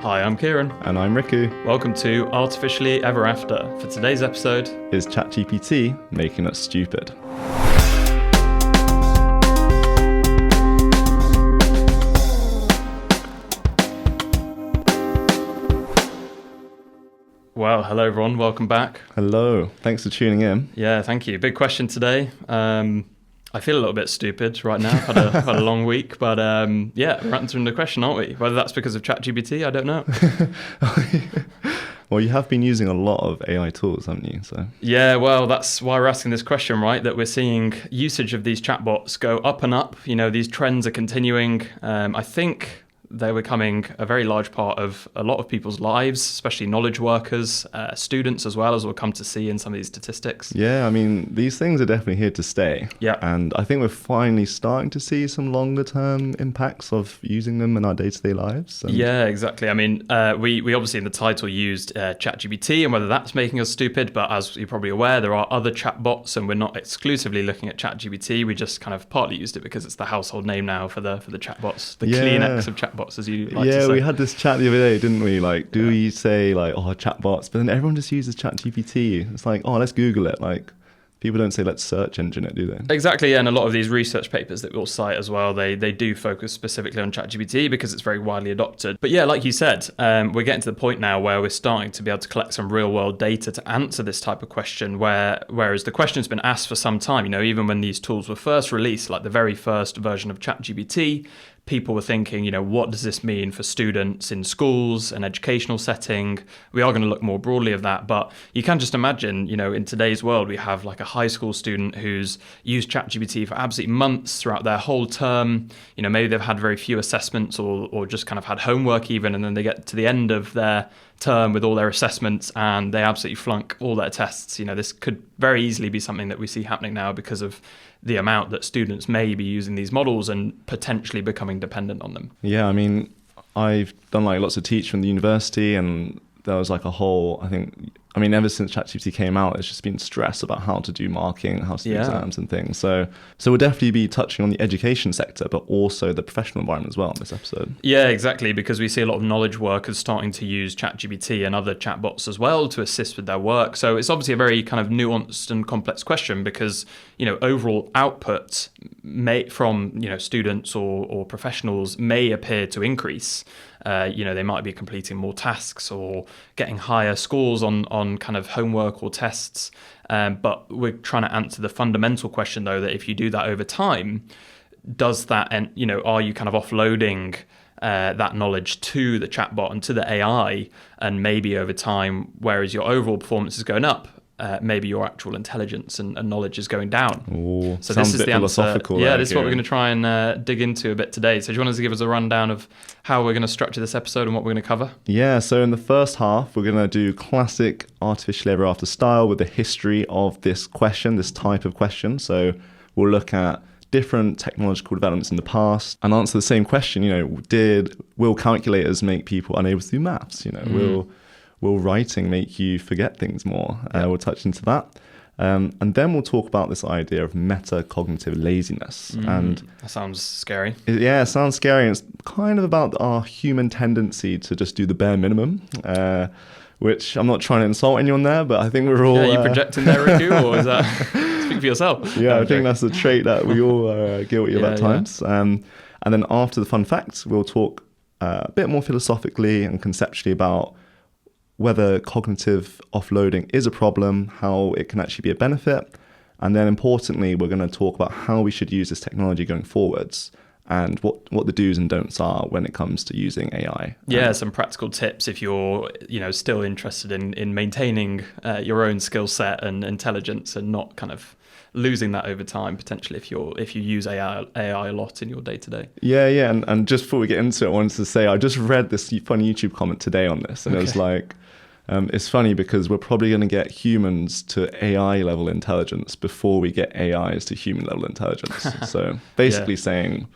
Hi, I'm Kieren. And I'm Riku. Welcome to Artificially Ever After. For today's episode, is ChatGPT making us stupid? Well, hello everyone, welcome back. Hello, thanks for tuning in. Yeah, thank you. Big question today. I feel a little bit stupid right now. Had a long week, but yeah, we're answering the question, aren't we? Whether that's because of ChatGPT, I don't know. Well, you have been using a lot of AI tools, haven't you? So yeah, well, that's why we're asking this question, right? That we're seeing usage of these chatbots go up and up. You know, these trends are continuing. I think they're becoming a very large part of a lot of people's lives, especially knowledge workers, students as well, as we'll come to see in some of these statistics. yeah, I mean, these things are definitely here to stay. Yeah. And I think we're finally starting to see some longer term impacts of using them in our day-to-day lives. Yeah, exactly. I mean, we obviously in the title used ChatGPT and whether that's making us stupid, but as you're probably aware, there are other chatbots and we're not exclusively looking at ChatGPT. We just kind of partly used it because it's the household name now for the chatbots, the Kleenex of chatbots, as you like to say. Yeah, we had this chat the other day, didn't we? Like, do we say like, oh, chatbots? But then everyone just uses ChatGPT. It's like, oh, let's Google it. Like, people don't say let's search engine it, do they? Exactly, yeah, and a lot of these research papers that we'll cite as well, they do focus specifically on ChatGPT because it's very widely adopted. But yeah, like you said, we're getting to the point now where we're starting to be able to collect some real world data to answer this type of question, whereas the question's been asked for some time, you know, even when these tools were first released, like the very first version of ChatGPT, people were thinking, you know, what does this mean for students in schools, an educational setting? We are going to look more broadly of that, but you can just imagine, you know, in today's world, we have like a high school student who's used ChatGPT for absolutely months throughout their whole term. You know, maybe they've had very few assessments or just kind of had homework even, and then they get to the end of their term with all their assessments and they absolutely flunk all their tests. You know, this could very easily be something that we see happening now because of the amount that students may be using these models and potentially becoming dependent on them. Yeah, I mean, I've done like lots of teaching from the university, and there was like a whole, I mean, ever since ChatGPT came out, it's just been stress about how to do marking, how to do exams and things. So we'll definitely be touching on the education sector, but also the professional environment as well in this episode. Yeah, exactly, because we see a lot of knowledge workers starting to use ChatGPT and other chatbots as well to assist with their work. So it's obviously a very kind of nuanced and complex question because, you know, overall output from, you know, students or professionals may appear to increase. You know, they might be completing more tasks or getting higher scores on kind of homework or tests. But we're trying to answer the fundamental question, though, that if you do that over time, does that, and you know, are you kind of offloading that knowledge to the chatbot and to the AI, and maybe over time, whereas your overall performance is going up, maybe your actual intelligence and knowledge is going down. Ooh, so this is the answer. Yeah, this is what we're going to try and dig into a bit today. So do you want us to give us a rundown of how we're going to structure this episode and what we're going to cover? Yeah, so in the first half, we're going to do classic artificial ever after style with the history of this question, this type of question. So we'll look at different technological developments in the past and answer the same question. You know, will calculators make people unable to do maths? You know, Will writing make you forget things more? We'll touch into that. And then we'll talk about this idea of metacognitive laziness. And that sounds scary. It sounds scary. And it's kind of about our human tendency to just do the bare minimum, which I'm not trying to insult anyone there, but I think we're all... Yeah, are you projecting there, Riku, or is that... Speak for yourself. Yeah, I think that's a trait that we all are guilty of at times. And then after the fun facts, we'll talk a bit more philosophically and conceptually about whether cognitive offloading is a problem, how it can actually be a benefit. And then importantly, we're going to talk about how we should use this technology going forwards and what the do's and don'ts are when it comes to using AI. Yeah, some practical tips if you're, you know, still interested in maintaining your own skill set and intelligence and not kind of losing that over time potentially if you use AI a lot in your day-to-day. Yeah, and just before we get into it, I wanted to say I just read this funny YouTube comment today on this, and it was like, it's funny because we're probably going to get humans to AI level intelligence before we get AIs to human level intelligence. So basically saying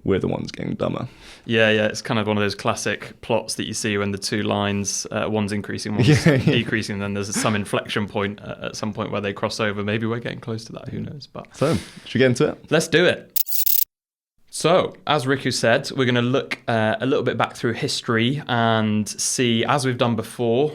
we're the ones getting dumber. Yeah, it's kind of one of those classic plots that you see when the two lines, one's increasing, one's decreasing, and then there's some inflection point at some point where they cross over. Maybe we're getting close to that, who knows? But so, should we get into it? Let's do it. So, as Riku said, we're going to look a little bit back through history and see, as we've done before,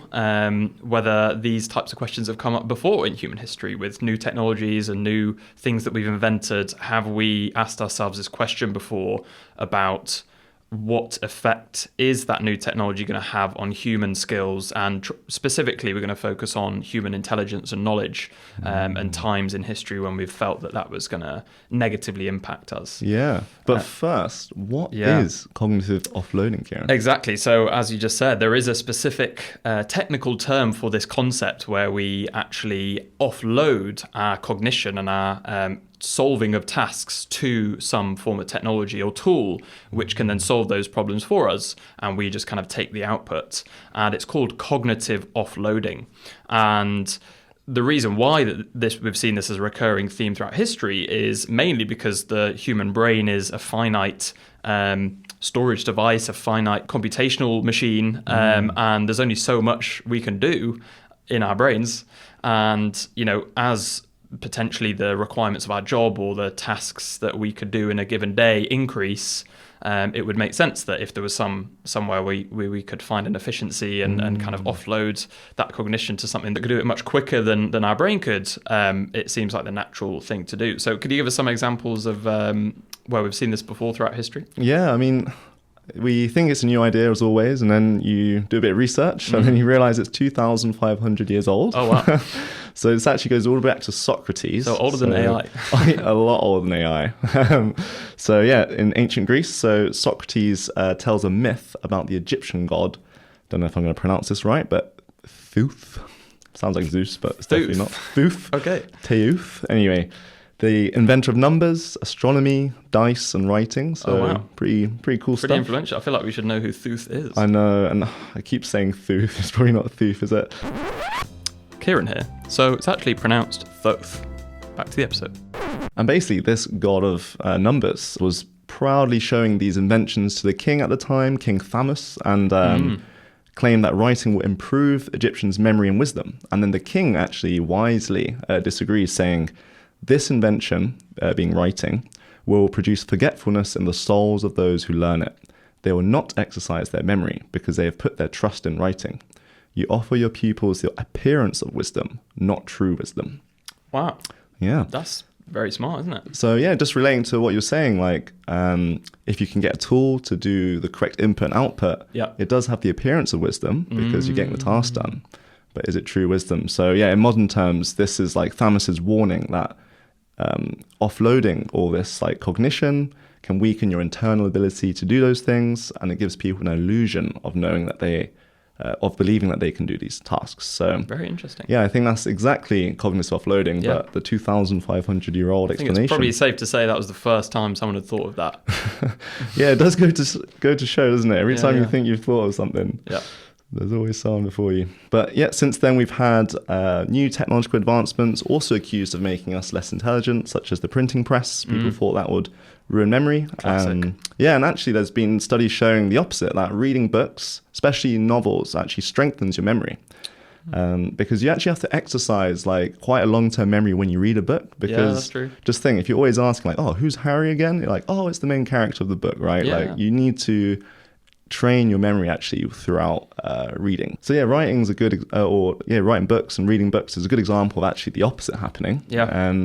whether these types of questions have come up before in human history with new technologies and new things that we've invented. Have we asked ourselves this question before about what effect is that new technology going to have on human skills? And specifically, we're going to focus on human intelligence and knowledge and times in history when we've felt that that was going to negatively impact us. Yeah. But first, what is cognitive offloading, Kieren? Exactly. So as you just said, there is a specific technical term for this concept where we actually offload our cognition and our solving of tasks to some form of technology or tool which can then solve those problems for us, and we just kind of take the output, and it's called cognitive offloading. And the reason why we've seen this as a recurring theme throughout history is mainly because the human brain is a finite storage device, a finite computational machine, and there's only so much we can do in our brains. And as potentially the requirements of our job or the tasks that we could do in a given day increase, it would make sense that if there was somewhere we could find an efficiency and kind of offload that cognition to something that could do it much quicker than our brain could, it seems like the natural thing to do. So could you give us some examples of where we've seen this before throughout history? Yeah, I mean, we think it's a new idea as always, and then you do a bit of research and then you realize it's 2,500 years old. Oh, wow. So this actually goes all the way back to Socrates. So older than AI. A lot older than AI. So yeah, in ancient Greece, so Socrates tells a myth about the Egyptian god. Don't know if I'm going to pronounce this right, but Thoth. Sounds like Zeus, but it's definitely not. Thoth. Okay. Teuth. Anyway, the inventor of numbers, astronomy, dice, and writing. So pretty cool stuff. Pretty influential. I feel like we should know who Thoth is. I know, and I keep saying Thoth. It's probably not Thoth, is it? Kieren here. So it's actually pronounced Thoth. Back to the episode. And basically, this god of numbers was proudly showing these inventions to the king at the time, King Thamus, and claimed that writing would improve Egyptians' memory and wisdom. And then the king actually wisely disagrees, saying, this invention, being writing, will produce forgetfulness in the souls of those who learn it. They will not exercise their memory because they have put their trust in writing. You offer your pupils the appearance of wisdom, not true wisdom. Wow. Yeah. That's very smart, isn't it? So yeah, just relating to what you're saying, like if you can get a tool to do the correct input and output, it does have the appearance of wisdom because you're getting the task done. But is it true wisdom? So yeah, in modern terms, this is like Thamus's warning that offloading all this like cognition can weaken your internal ability to do those things, and it gives people an illusion of knowing that they of believing that they can do these tasks. So very interesting. Yeah, I think that's exactly cognitive offloading, but the 2,500-year-old explanation. I think it's probably safe to say that was the first time someone had thought of that. Yeah, it does go to show, doesn't it? Every time you think you've thought of something, there's always someone before you. But yeah, since then we've had new technological advancements also accused of making us less intelligent, such as the printing press. People thought that would ruin memory. And actually there's been studies showing the opposite, that reading books, especially novels, actually strengthens your memory. Because you actually have to exercise like quite a long-term memory when you read a book. Because that's true. Just think, if you're always asking like, oh, who's Harry again? You're like, oh, it's the main character of the book, right? Yeah. Like you need to train your memory actually throughout reading. So yeah, writing's a good, writing books and reading books is a good example of actually the opposite happening. Yeah.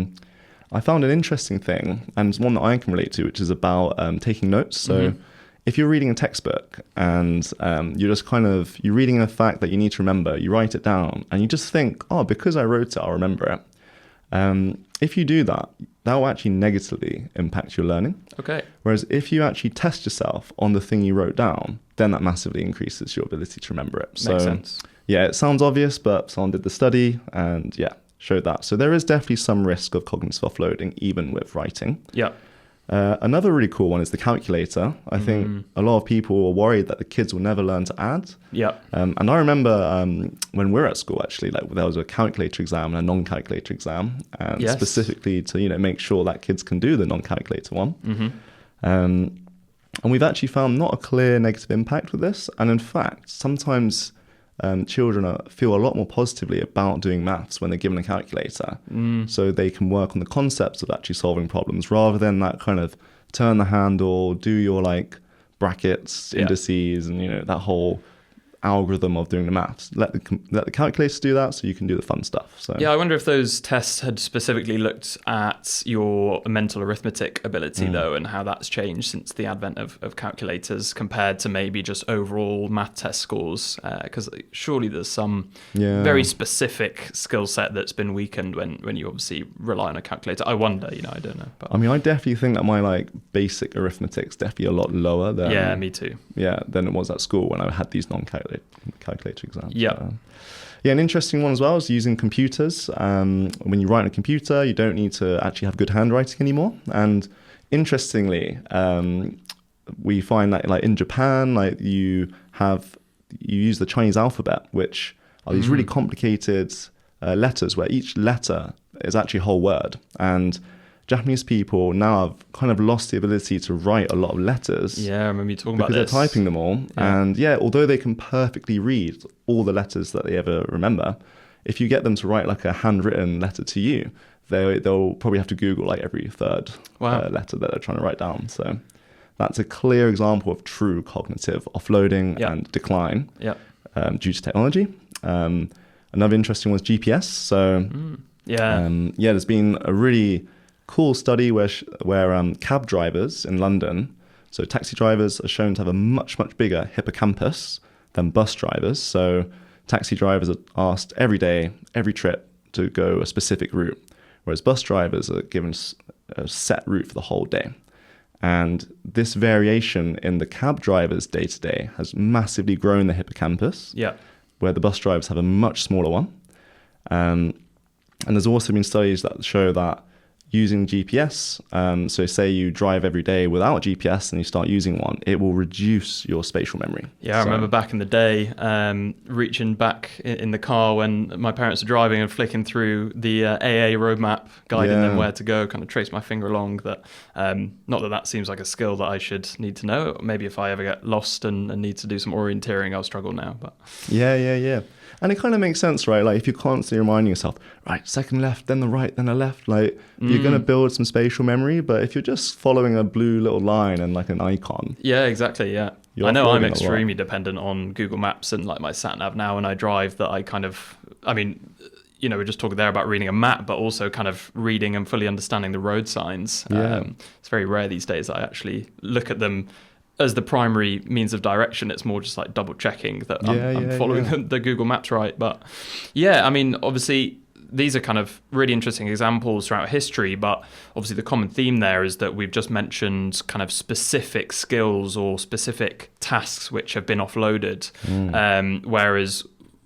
I found an interesting thing, and it's one that I can relate to, which is about taking notes. So if you're reading a textbook and you're reading a fact that you need to remember, you write it down and you just think, oh, because I wrote it, I'll remember it. If you do that, that will actually negatively impact your learning. Okay. Whereas if you actually test yourself on the thing you wrote down, then that massively increases your ability to remember it. Makes sense. Yeah, it sounds obvious, but someone did the study and showed that. So there is definitely some risk of cognitive offloading, even with writing. Yeah. Another really cool one is the calculator. I think a lot of people were worried that the kids will never learn to add. Yeah. And I remember when we were at school, actually, like there was a calculator exam and a non-calculator exam, and specifically to make sure that kids can do the non-calculator one. And we've actually found not a clear negative impact with this. And in fact, sometimes children feel a lot more positively about doing maths when they're given a calculator. So they can work on the concepts of actually solving problems rather than that kind of turn the handle, do your like brackets, indices, and that whole algorithm of doing the maths. Let the calculators do that, so you can do the fun stuff. So yeah, I wonder if those tests had specifically looked at your mental arithmetic ability though, and how that's changed since the advent of calculators compared to maybe just overall math test scores, because surely there's some very specific skill set that's been weakened when you obviously rely on a calculator. I wonder, I don't know, but I mean, I definitely think that my like basic arithmetic's definitely a lot lower than me too. Than it was at school when I had these calculator exams. Yeah. An interesting one as well is using computers. When you write on a computer, you don't need to actually have good handwriting anymore. And interestingly, we find that like in Japan, like you use the Chinese alphabet, which are these really complicated letters where each letter is actually a whole word. And Japanese people now have kind of lost the ability to write a lot of letters. Yeah, I remember you talking about this. Because they're typing them all. Yeah. And although they can perfectly read all the letters that they ever remember, if you get them to write like a handwritten letter to you, they'll probably have to Google like every third letter that they're trying to write down. So that's a clear example of true cognitive offloading and decline due to technology. Another interesting one is GPS. So there's been a really cool study where cab drivers in London, so taxi drivers, are shown to have a much, much bigger hippocampus than bus drivers. So taxi drivers are asked every day, every trip, to go a specific route, whereas bus drivers are given a set route for the whole day. And this variation in the cab drivers' day-to-day has massively grown the hippocampus, where the bus drivers have a much smaller one. And there's also been studies that show that using GPS, so say you drive every day without GPS and you start using one, it will reduce your spatial memory. I remember back in the day, reaching back in the car when my parents were driving and flicking through the AA roadmap, guiding them where to go, kind of trace my finger along. That not that seems like a skill that I should need to know. Maybe if I ever get lost and need to do some orienteering, I'll struggle now. But And it kind of makes sense, right? Like if you're constantly reminding yourself, right, second left, then the right, then the left, like you're going to build some spatial memory. But if you're just following a blue little line and like an icon. Yeah, exactly. Yeah. I know I'm extremely dependent on Google Maps and like my sat nav now when I drive, that we're just talking there about reading a map, but also kind of reading and fully understanding the road signs. It's very rare these days that I actually look at them as the primary means of direction. It's more just like double checking that I'm following the Google Maps right. But obviously these are kind of really interesting examples throughout history, but obviously the common theme there is that we've just mentioned kind of specific skills or specific tasks which have been offloaded. Whereas,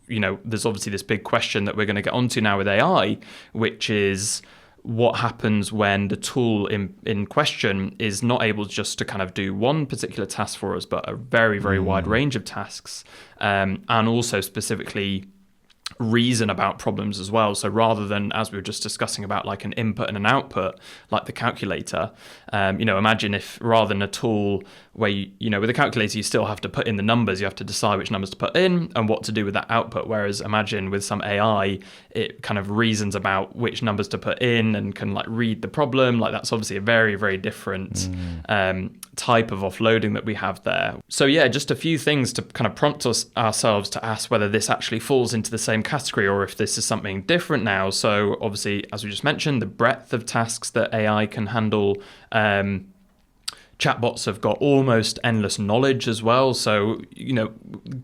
there's obviously this big question that we're going to get onto now with AI, which is what happens when the tool in question is not able just to kind of do one particular task for us, but a very, very wide range of tasks, and also specifically reason about problems as well. So rather than, as we were just discussing about like an input and an output, like the calculator, imagine if rather than a tool where with a calculator, you still have to put in the numbers, you have to decide which numbers to put in and what to do with that output. Whereas imagine with some AI, it kind of reasons about which numbers to put in and can like read the problem. Like that's obviously a very, very different type of offloading that we have there. So just a few things to kind of prompt ourselves to ask whether this actually falls into the same category or if this is something different now. So obviously, as we just mentioned, the breadth of tasks that AI can handle. Chatbots have got almost endless knowledge as well. So,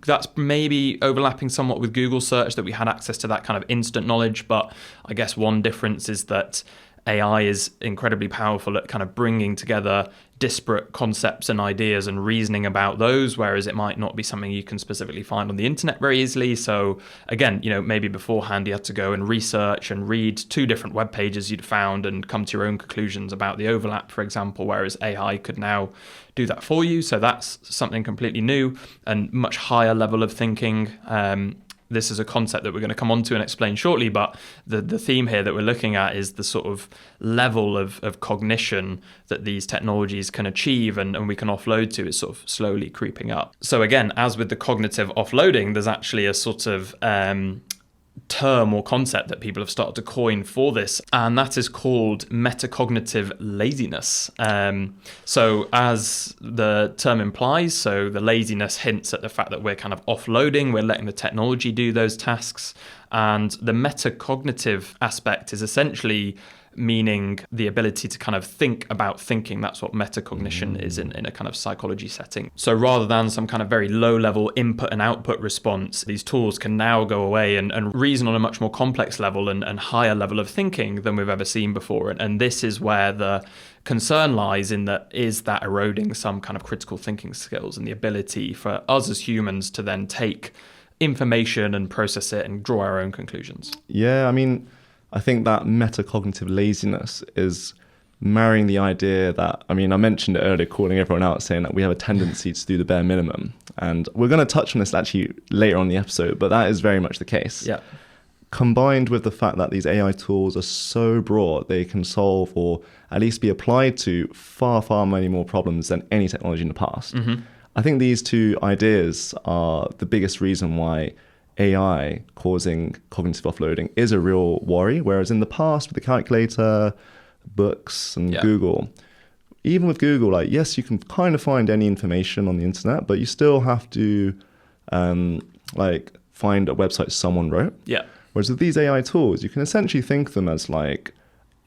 that's maybe overlapping somewhat with Google search, that we had access to that kind of instant knowledge. But I guess one difference is that AI is incredibly powerful at kind of bringing together disparate concepts and ideas and reasoning about those, whereas it might not be something you can specifically find on the internet very easily. So again, maybe beforehand you had to go and research and read 2 different web pages you'd found and come to your own conclusions about the overlap, for example, whereas AI could now do that for you. So that's something completely new and much higher level of thinking. This is a concept that we're going to come on to and explain shortly, but the theme here that we're looking at is the sort of level of cognition that these technologies can achieve and we can offload to is sort of slowly creeping up. So again, as with the cognitive offloading, there's actually a sort of term or concept that people have started to coin for this, and that is called metacognitive laziness. So as the term implies, so the laziness hints at the fact that we're kind of offloading, we're letting the technology do those tasks, and the metacognitive aspect is essentially meaning the ability to kind of think about thinking. That's what metacognition is in a kind of psychology setting. So rather than some kind of very low-level input and output response, these tools can now go away and reason on a much more complex level and higher level of thinking than we've ever seen before. And this is where the concern lies, in that is that eroding some kind of critical thinking skills and the ability for us as humans to then take information and process it and draw our own conclusions. Yeah, I mean, I think that metacognitive laziness is marrying the idea that, I mean, I mentioned it earlier, calling everyone out, saying that we have a tendency to do the bare minimum. And we're going to touch on this actually later on in the episode, but that is very much the case. Yeah. Combined with the fact that these AI tools are so broad, they can solve or at least be applied to far, far many more problems than any technology in the past. Mm-hmm. I think these two ideas are the biggest reason why AI causing cognitive offloading is a real worry, whereas in the past with the calculator, books and Google, even with Google, like, yes, you can kind of find any information on the internet, but you still have to like find a website someone wrote. Yeah. Whereas with these AI tools, you can essentially think of them as like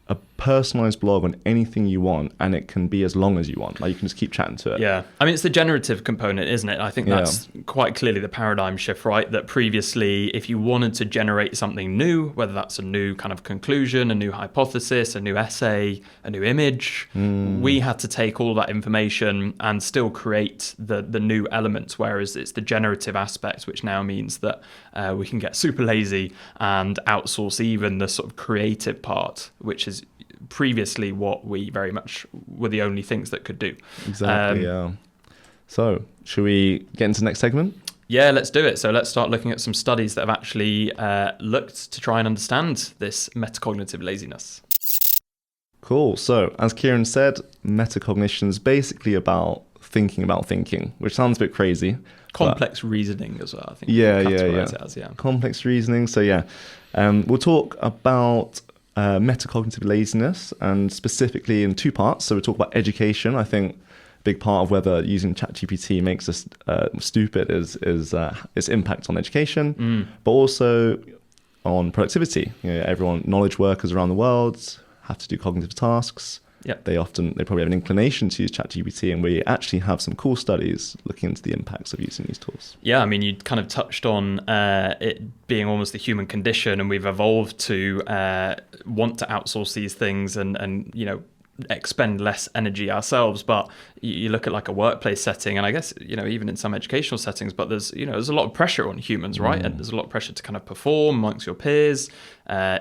a personalized blog on anything you want, and it can be as long as you want. Like, you can just keep chatting to it. Yeah. I mean, it's the generative component, isn't it? I think that's quite clearly the paradigm shift, right? That previously, if you wanted to generate something new, whether that's a new kind of conclusion, a new hypothesis, a new essay, a new image, we had to take all that information and still create the new elements, whereas it's the generative aspect, which now means that we can get super lazy and outsource even the sort of creative part, which is previously what we very much were the only things that could do. Exactly, yeah. So, should we get into the next segment? Yeah, let's do it. So let's start looking at some studies that have actually looked to try and understand this metacognitive laziness. Cool. So, as Kieren said, metacognition is basically about thinking, which sounds a bit crazy. Complex reasoning as well, I think. Yeah. Complex reasoning. So, we'll talk about metacognitive laziness, and specifically in two parts. So we'll talk about education. I think a big part of whether using ChatGPT makes us stupid is its impact on education, but also on productivity. Knowledge workers around the world have to do cognitive tasks. Yeah. They probably have an inclination to use ChatGPT, and we actually have some cool studies looking into the impacts of using these tools. Yeah, I mean, you kind of touched on it being almost the human condition, and we've evolved to want to outsource these things and expend less energy ourselves. But you look at like a workplace setting, and I guess even in some educational settings, but there's a lot of pressure on humans, right? And there's a lot of pressure to kind of perform amongst your peers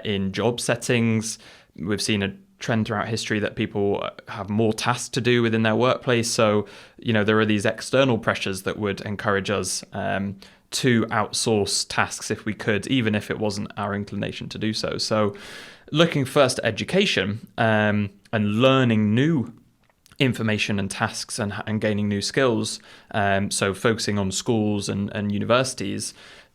in job settings. We've seen a trend throughout history that people have more tasks to do within their workplace. So, there are these external pressures that would encourage us to outsource tasks if we could, even if it wasn't our inclination to do so. So looking first at education and learning new information and tasks and gaining new skills. So focusing on schools and universities,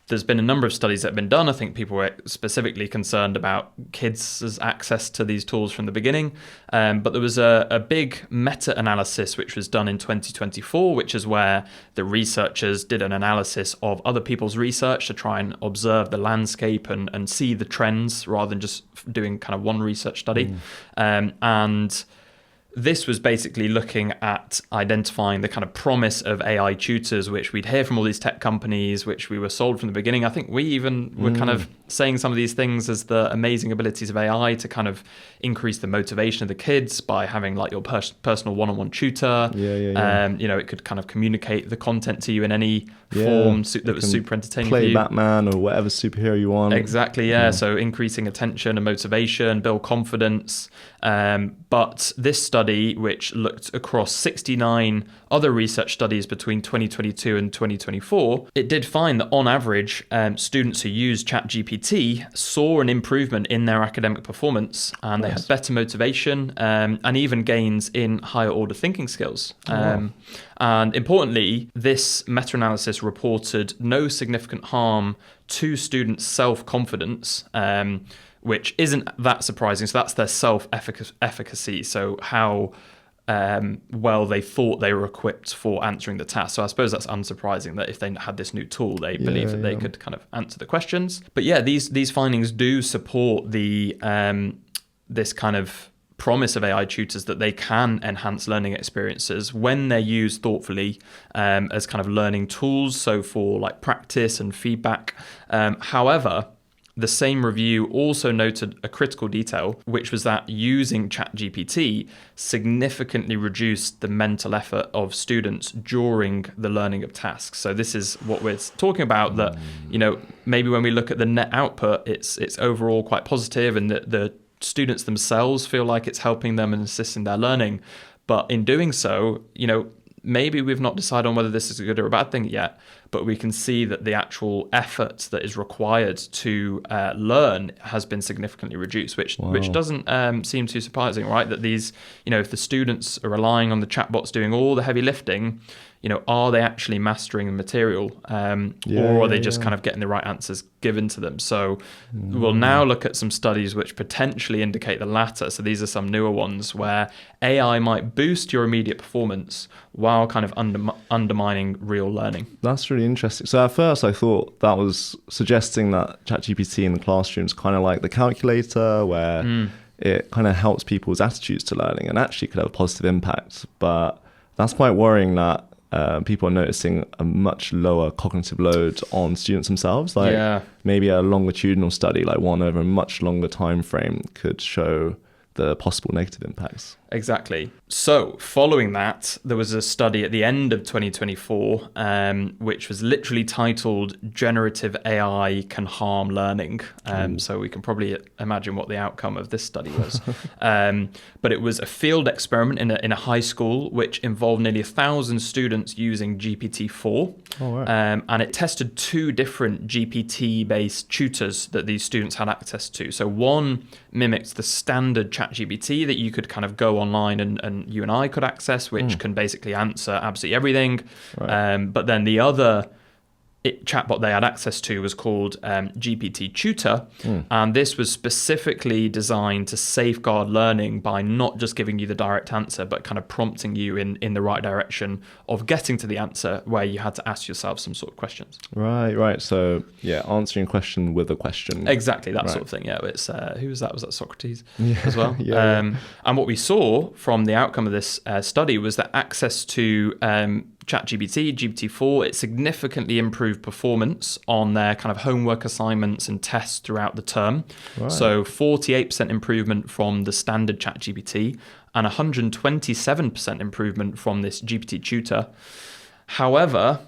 there's been a number of studies that have been done. I think people were specifically concerned about kids' access to these tools from the beginning. But there was a big meta-analysis which was done in 2024, which is where the researchers did an analysis of other people's research to try and observe the landscape and see the trends rather than just doing kind of one research study. And this was basically looking at identifying the kind of promise of AI tutors, which we'd hear from all these tech companies, which we were sold from the beginning. I think we even were kind of saying some of these things as the amazing abilities of AI to kind of increase the motivation of the kids by having like your personal one-on-one tutor. It could kind of communicate the content to you in any form that was super entertaining for you. Play Batman or whatever superhero you want. Exactly, So increasing attention and motivation, build confidence. But this study study which looked across 69 other research studies between 2022 and 2024, it did find that on average, students who used ChatGPT saw an improvement in their academic performance, and they had better motivation and even gains in higher order thinking skills. And importantly, this meta-analysis reported no significant harm to students' self-confidence, which isn't that surprising. So that's their self-efficacy. So how well they thought they were equipped for answering the task. So I suppose that's unsurprising that if they had this new tool, they believed that they could kind of answer the questions. But yeah, these findings do support the this kind of promise of AI tutors that they can enhance learning experiences when they're used thoughtfully as kind of learning tools, so for like practice and feedback. However, the same review also noted a critical detail, which was that using ChatGPT significantly reduced the mental effort of students during the learning of tasks. So this is what we're talking about, that, you know, maybe when we look at the net output, it's overall quite positive, and the students themselves feel like it's helping them and assisting their learning. But in doing so, you know, maybe we've not decided on whether this is a good or a bad thing yet, but we can see that the actual effort that is required to learn has been significantly reduced, which doesn't seem too surprising, right? That these, you know, if the students are relying on the chatbots doing all the heavy lifting, you know, are they actually mastering the material, or are they just kind of getting the right answers given to them? So we'll now look at some studies which potentially indicate the latter. So these are some newer ones where AI might boost your immediate performance while kind of undermining real learning. That's really interesting. So at first I thought that was suggesting that ChatGPT in the classroom is kind of like the calculator, where it kind of helps people's attitudes to learning and actually could have a positive impact. But that's quite worrying that people are noticing a much lower cognitive load on students themselves. Like maybe a longitudinal study, like one over a much longer time frame, could show the possible negative impacts. Exactly. So following that, there was a study at the end of 2024, which was literally titled "Generative AI Can Harm Learning." So we can probably imagine what the outcome of this study was. But it was a field experiment in a high school, which involved nearly 1,000 students using GPT-4. And it tested two different GPT-based tutors that these students had access to. So one mimicked the standard ChatGPT that you could kind of go online and you and I could access, which can basically answer absolutely everything. But then the other chatbot they had access to was called GPT Tutor, and this was specifically designed to safeguard learning by not just giving you the direct answer, but kind of prompting you in the right direction of getting to the answer, where you had to ask yourself some sort of questions. Right. So answering a question with a question. Exactly, that sort of thing. Yeah, it's who was that? Was that Socrates as well? And what we saw from the outcome of this study was that access to ChatGPT, GPT-4, it significantly improved performance on their kind of homework assignments and tests throughout the term. So 48% improvement from the standard ChatGPT and 127% improvement from this GPT tutor. However,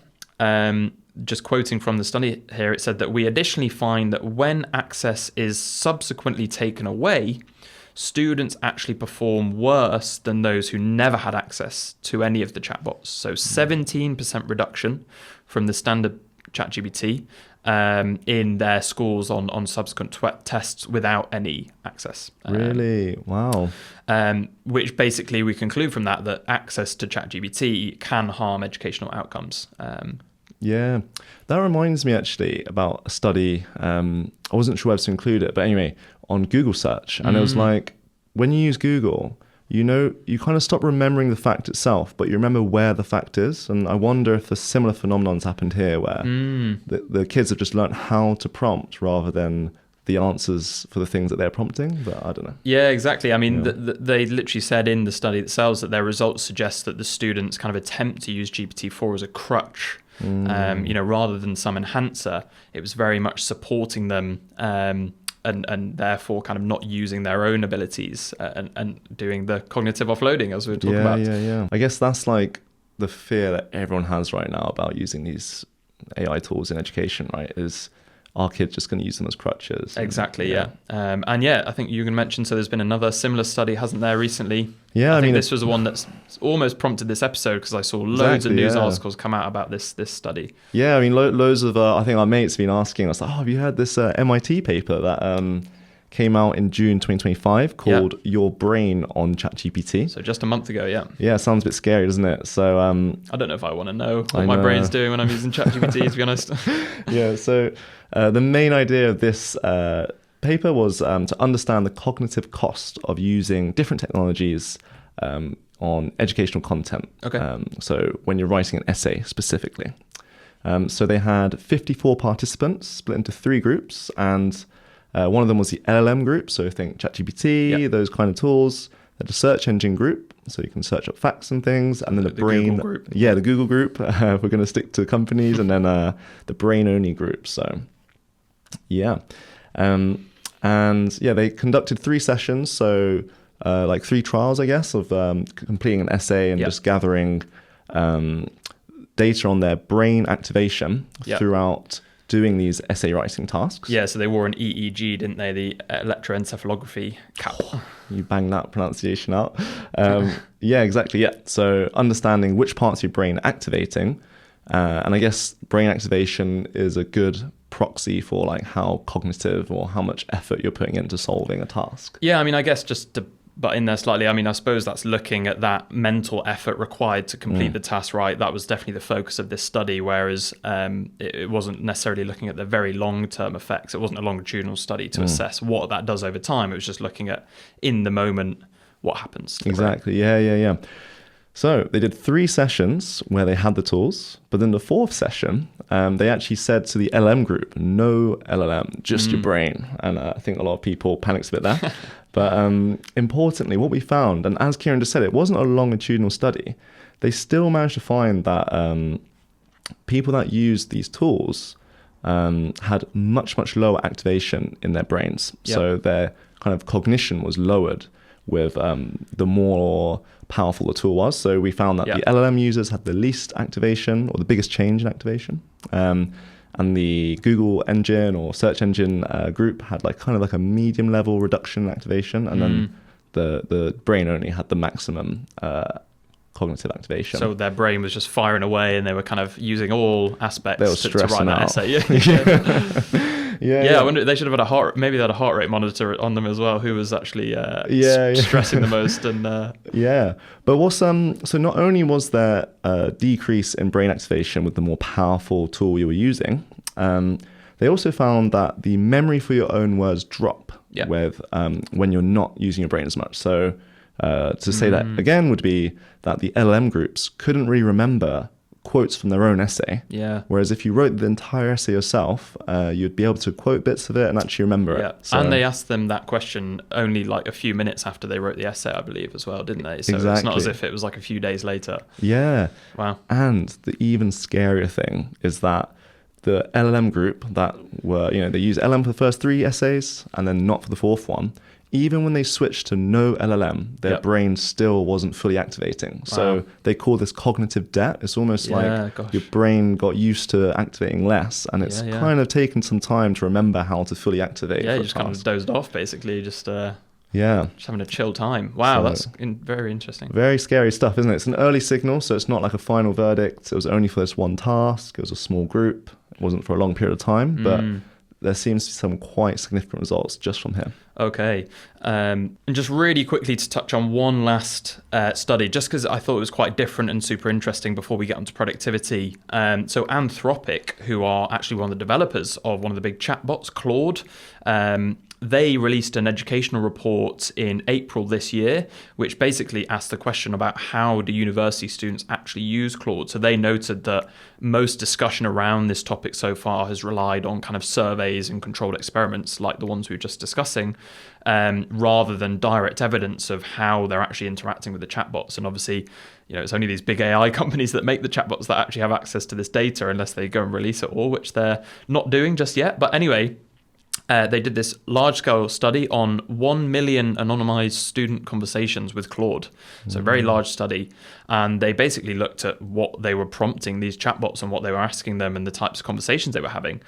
just quoting from the study here, it said that we additionally find that when access is subsequently taken away, students actually perform worse than those who never had access to any of the chatbots. So 17% reduction from the standard ChatGPT in their scores on subsequent tests without any access. Really? Wow. Which basically we conclude from that access to ChatGPT can harm educational outcomes. Yeah, that reminds me actually about a study. I wasn't sure whether to include it, but anyway, on Google search. And it was like, when you use Google, you know, you kind of stop remembering the fact itself, but you remember where the fact is. And I wonder if a similar phenomenon's happened here, where the kids have just learned how to prompt rather than the answers for the things that they're prompting, but I don't know. Yeah, exactly. I mean, they literally said in the study themselves that their results suggest that the students kind of attempt to use GPT-4 as a crutch. You know, rather than some enhancer. It was very much supporting them and therefore kind of not using their own abilities and doing the cognitive offloading, as we were talking about. Yeah. I guess that's like the fear that everyone has right now about using these AI tools in education, right? Is, our kids just going to use them as crutches? Exactly, yeah. And yeah, I think you can mention, so there's been another similar study, hasn't there, recently? Yeah, I think this was the one that's almost prompted this episode, because I saw loads of news articles come out about this study. Yeah, I mean, loads of, I think our mates have been asking us, have you heard this MIT paper that came out in June 2025 called Your Brain on ChatGPT? So just a month ago, yeah. Yeah, it sounds a bit scary, doesn't it? So I don't know if I want to know what my brain's doing when I'm using ChatGPT, to be honest. Yeah, so the main idea of this paper was to understand the cognitive cost of using different technologies on educational content. Okay. So when you're writing an essay specifically. So they had 54 participants split into 3 groups, and one of them was the LLM group, so think ChatGPT, those kind of tools. There's a search engine group, so you can search up facts and things, and then the brain Google group. Yeah, the Google group. We're going to stick to companies, and then the brain only group. So yeah, and yeah, they conducted 3 sessions, so like 3 trials, I guess, of completing an essay and just gathering data on their brain activation throughout doing these essay writing tasks. Yeah, so they wore an EEG, didn't they? The electroencephalography cap. You bang that pronunciation out. Yeah, exactly. Yeah. So understanding which parts of your brain are activating. And I guess brain activation is a good proxy for like how cognitive or how much effort you're putting into solving a task. Yeah, I mean, I guess just to butt in there slightly, I mean, I suppose that's looking at that mental effort required to complete the task, right? That was definitely the focus of this study, whereas it wasn't necessarily looking at the very long-term effects. It wasn't a longitudinal study to assess what that does over time. It was just looking at, in the moment, what happens. Exactly, yeah. So they did 3 sessions where they had the tools, but then the 4th session, they actually said to the LM group, no LLM, just your brain. And I think a lot of people panicked a bit there. But importantly, what we found, and as Kieren just said, it wasn't a longitudinal study. They still managed to find that people that used these tools had much, much lower activation in their brains. Yep. So their kind of cognition was lowered with the more powerful the tool was. So we found that the LLM users had the least activation, or the biggest change in activation. And the Google engine or search engine group had like kind of like a medium level reduction in activation. And then the brain only had the maximum cognitive activation. So their brain was just firing away, and they were kind of using all aspects to write that essay. Yeah, I wonder, they should have had maybe they had a heart rate monitor on them as well, who was actually stressing the most. And but what's so not only was there a decrease in brain activation with the more powerful tool you were using, they also found that the memory for your own words drop with when you're not using your brain as much. So to say that again would be that the LM groups couldn't really remember quotes from their own essay. Yeah. Whereas if you wrote the entire essay yourself, you'd be able to quote bits of it and actually remember it. So, and they asked them that question only like a few minutes after they wrote the essay, I believe, as well, didn't they? So it's not as if it was like a few days later. Yeah. Wow. And the even scarier thing is that the LLM group that were, they use LLM for the first 3 essays and then not for the 4th one, even when they switched to no LLM, their brain still wasn't fully activating. So they call this cognitive debt. It's almost like your brain got used to activating less, and it's kind of taken some time to remember how to fully activate. Yeah, you just kind of dozed off, basically, just having a chill time. Wow, so, that's very interesting. Very scary stuff, isn't it? It's an early signal, so it's not like a final verdict. It was only for this one task. It was a small group. It wasn't for a long period of time, but there seems to be some quite significant results just from here. Okay. And just really quickly to touch on one last study, just because I thought it was quite different and super interesting before we get onto productivity. So Anthropic, who are actually one of the developers of one of the big chatbots, Claude, they released an educational report in April this year, which basically asked the question about how do university students actually use Claude. So they noted that most discussion around this topic so far has relied on kind of surveys and controlled experiments like the ones we were just discussing, rather than direct evidence of how they're actually interacting with the chatbots. And obviously, it's only these big AI companies that make the chatbots that actually have access to this data, unless they go and release it all, which they're not doing just yet. But anyway, They did this large-scale study on 1 million anonymized student conversations with Claude. So a very large study. And they basically looked at what they were prompting these chatbots and what they were asking them and the types of conversations they were having.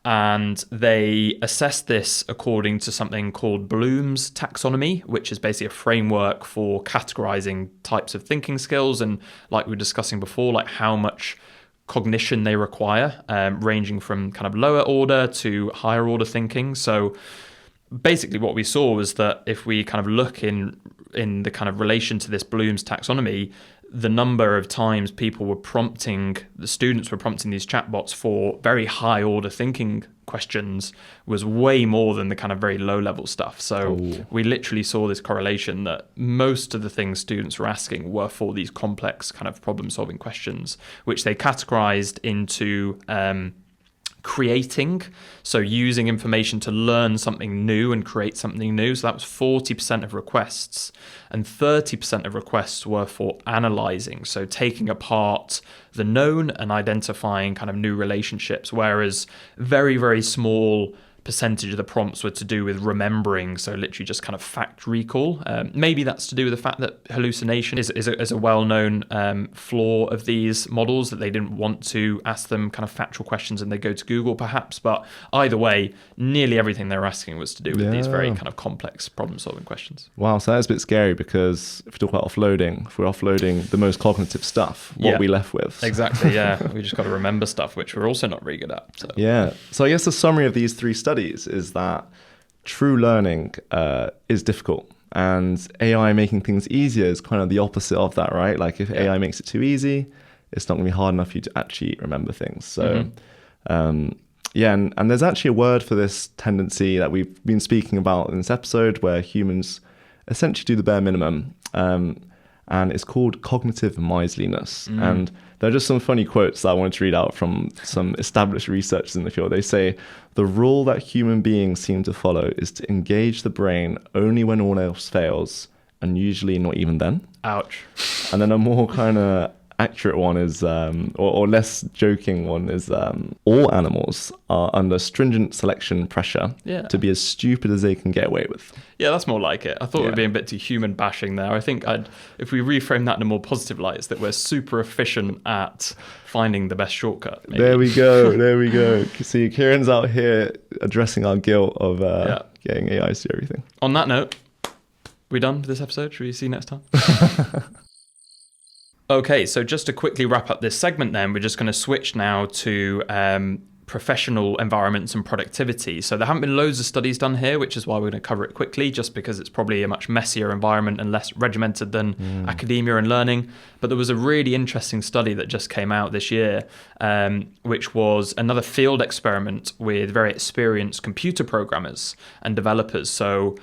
And they assessed this according to something called Bloom's taxonomy, which is basically a framework for categorizing types of thinking skills. And like we were discussing before, like how much cognition they require, ranging from kind of lower order to higher order thinking. So basically what we saw was that if we kind of look in the kind of relation to this Bloom's taxonomy, the number of times the students were prompting these chatbots for very high order thinking questions was way more than the kind of very low level stuff. So we literally saw this correlation that most of the things students were asking were for these complex kind of problem solving questions, which they categorized into creating, so using information to learn something new and create something new. So that was 40% of requests, and 30% of requests were for analyzing, so taking apart the known and identifying kind of new relationships, whereas very, very small percentage of the prompts were to do with remembering, so literally just kind of fact recall. Maybe that's to do with the fact that hallucination is a well-known flaw of these models, that they didn't want to ask them kind of factual questions and they go to Google perhaps. But either way, nearly everything they were asking was to do with these very kind of complex problem-solving questions. Wow, so that's a bit scary, because if we talk about offloading, if we're offloading the most cognitive stuff, what are we left with? Exactly, yeah. We just got to remember stuff, which we're also not very good at. So. Yeah. So I guess the summary of these three studies is that true learning is difficult, and AI making things easier is kind of the opposite of that, right? Like if AI makes it too easy, it's not going to be hard enough for you to actually remember things. So and there's actually a word for this tendency that we've been speaking about in this episode, where humans essentially do the bare minimum, and it's called cognitive miserliness. And there are just some funny quotes that I wanted to read out from some established researchers in the field. They say, the rule that human beings seem to follow is to engage the brain only when all else fails, and usually not even then. Ouch. And then a more kind of accurate one is, or less joking one is, all animals are under stringent selection pressure to be as stupid as they can get away with. Yeah, that's more like it. I thought we were being a bit too human bashing there. I think if we reframe that in a more positive light, it's that we're super efficient at finding the best shortcut. Maybe. There we go. See, Kieran's out here addressing our guilt of getting AI to do everything. On that note, we done for this episode? Should we see you next time? Okay, so just to quickly wrap up this segment then, we're just going to switch now to professional environments and productivity. So there haven't been loads of studies done here, which is why we're going to cover it quickly, just because it's probably a much messier environment and less regimented than academia and learning. But there was a really interesting study that just came out this year, which was another field experiment with very experienced computer programmers and developers. So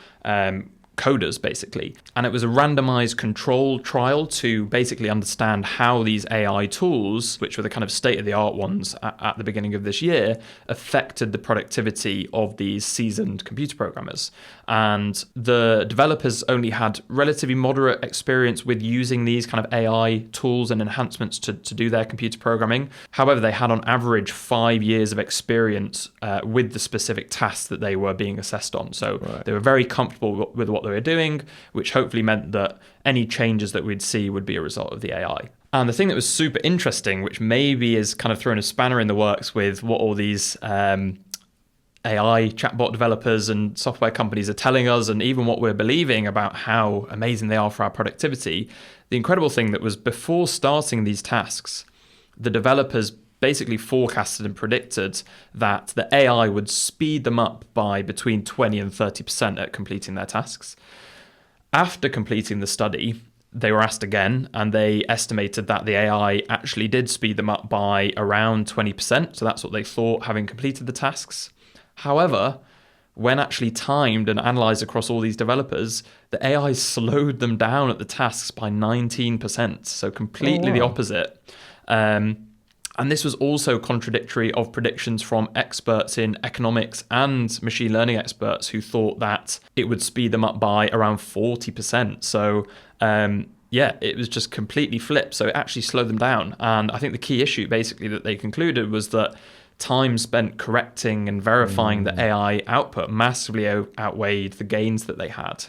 coders, basically. And it was a randomized control trial to basically understand how these AI tools, which were the kind of state-of-the-art ones at the beginning of this year, affected the productivity of these seasoned computer programmers. And the developers only had relatively moderate experience with using these kind of AI tools and enhancements to do their computer programming. However, they had on average 5 years of experience with the specific tasks that they were being assessed on. So they were very comfortable with what they were doing, which hopefully meant that any changes that we'd see would be a result of the AI. And the thing that was super interesting, which maybe is kind of throwing a spanner in the works with what all these AI chatbot developers and software companies are telling us, and even what we're believing about how amazing they are for our productivity, the incredible thing that was before starting these tasks, the developers basically forecasted and predicted that the AI would speed them up by between 20 and 30% at completing their tasks. After completing the study, they were asked again, and they estimated that the AI actually did speed them up by around 20%. So that's what they thought, having completed the tasks. However, when actually timed and analyzed across all these developers, the AI slowed them down at the tasks by 19%. So completely the opposite. And this was also contradictory of predictions from experts in economics and machine learning experts who thought that it would speed them up by around 40%. So it was just completely flipped. So it actually slowed them down. And I think the key issue basically that they concluded was that time spent correcting and verifying the AI output massively outweighed the gains that they had.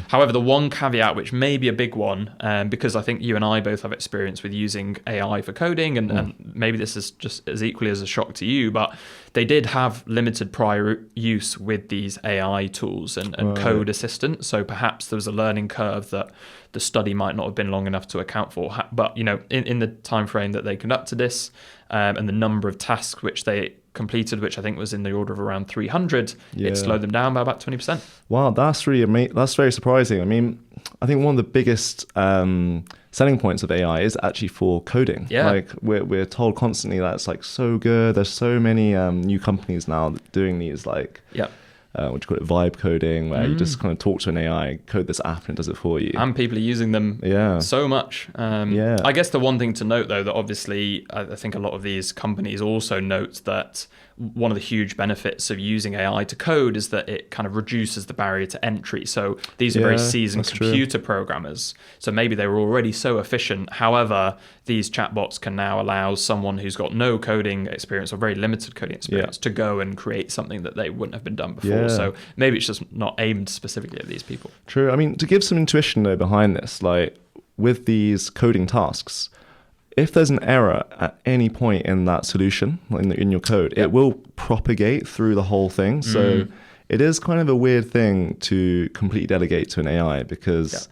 However, the one caveat, which may be a big one, because I think you and I both have experience with using AI for coding, and maybe this is just as equally as a shock to you, but they did have limited prior use with these AI tools and code assistance. So perhaps there was a learning curve that the study might not have been long enough to account for. But, in the time frame that they conducted this, and the number of tasks which they completed, which I think was in the order of around 300, it slowed them down by about 20%. Wow, that's really amazing. That's very surprising. I mean, I think one of the biggest selling points of AI is actually for coding. Yeah. Like we're told constantly that it's like so good. There's so many new companies now doing these what do you call it, vibe coding, where you just kind of talk to an AI, code this app, and it does it for you. And people are using them so much. I guess the one thing to note, though, that obviously I think a lot of these companies also note that one of the huge benefits of using AI to code is that it kind of reduces the barrier to entry. So these are very seasoned computer programmers. So maybe they were already so efficient. However, these chatbots can now allow someone who's got no coding experience or very limited coding experience to go and create something that they wouldn't have been done before. So maybe it's just not aimed specifically at these people. True. I mean, to give some intuition though behind this, like with these coding tasks, if there's an error at any point in that solution, in your code, it will propagate through the whole thing. So it is kind of a weird thing to completely delegate to an AI, because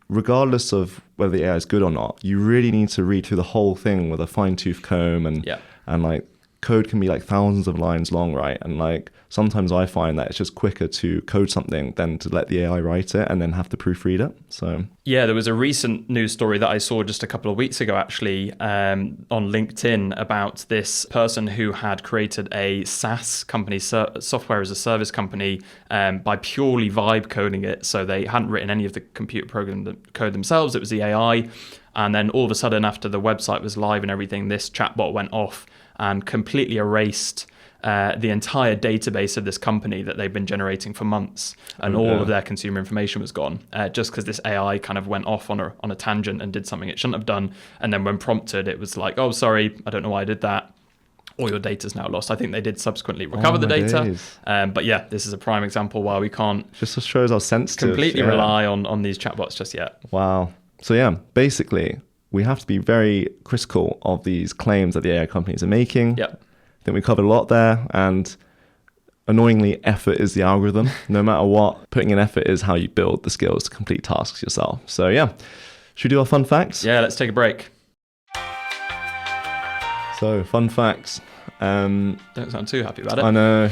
regardless of whether the AI is good or not, you really need to read through the whole thing with a fine-tooth comb, and like code can be like thousands of lines long, right? And like sometimes I find that it's just quicker to code something than to let the AI write it and then have to proofread it. So there was a recent news story that I saw just a couple of weeks ago, actually, on LinkedIn, about this person who had created a SaaS company, software as a service company, by purely vibe coding it. So they hadn't written any of the computer program code themselves. It was the AI. And then all of a sudden, after the website was live and everything, this chatbot went off and completely erased the entire database of this company that they've been generating for months, and all of their consumer information was gone, just because this AI kind of went off on a tangent and did something it shouldn't have done. And then when prompted, it was like, oh, sorry, I don't know why I did that. All your data's now lost. I think they did subsequently recover the data. But this is a prime example why we can't just shows how sensitive completely rely on these chatbots just yet. Wow. So basically, we have to be very critical of these claims that the AI companies are making. I think we covered a lot there, and annoyingly, effort is the algorithm. No matter what, putting in effort is how you build the skills to complete tasks yourself. So should we do our fun facts? Yeah, let's take a break. So fun facts. Don't sound too happy about it. I know.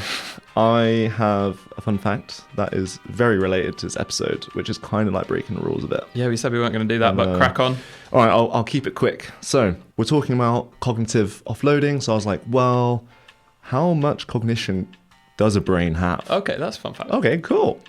I have a fun fact that is very related to this episode, which is kind of like breaking the rules a bit. Yeah, we said we weren't going to do that, but crack on. All right, I'll keep it quick. So we're talking about cognitive offloading. So I was like, well, how much cognition does a brain have? Okay, that's a fun fact. Okay, cool.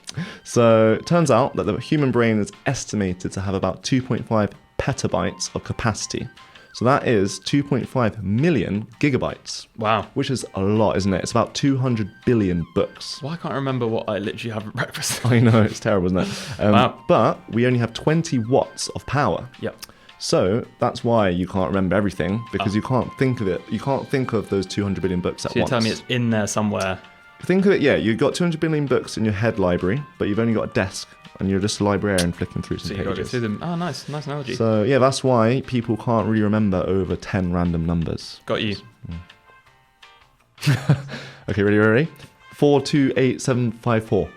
So it turns out that the human brain is estimated to have about 2.5 petabytes of capacity. So that is 2.5 million gigabytes. Wow. Which is a lot, isn't it? It's about 200 billion books. Well, I can't remember what I literally have at breakfast. I know, it's terrible, isn't it? Wow. But we only have 20 watts of power. Yep. So that's why you can't remember everything, because you can't think of it. You can't think of those 200 billion books at once. So you're telling me it's in there somewhere? Think of it, you've got 200 billion books in your head library, but you've only got a desk, and you're just a librarian flicking through some pages. Go through them. Oh, nice analogy. So that's why people can't really remember over 10 random numbers. Got you. Okay, ready? 428754.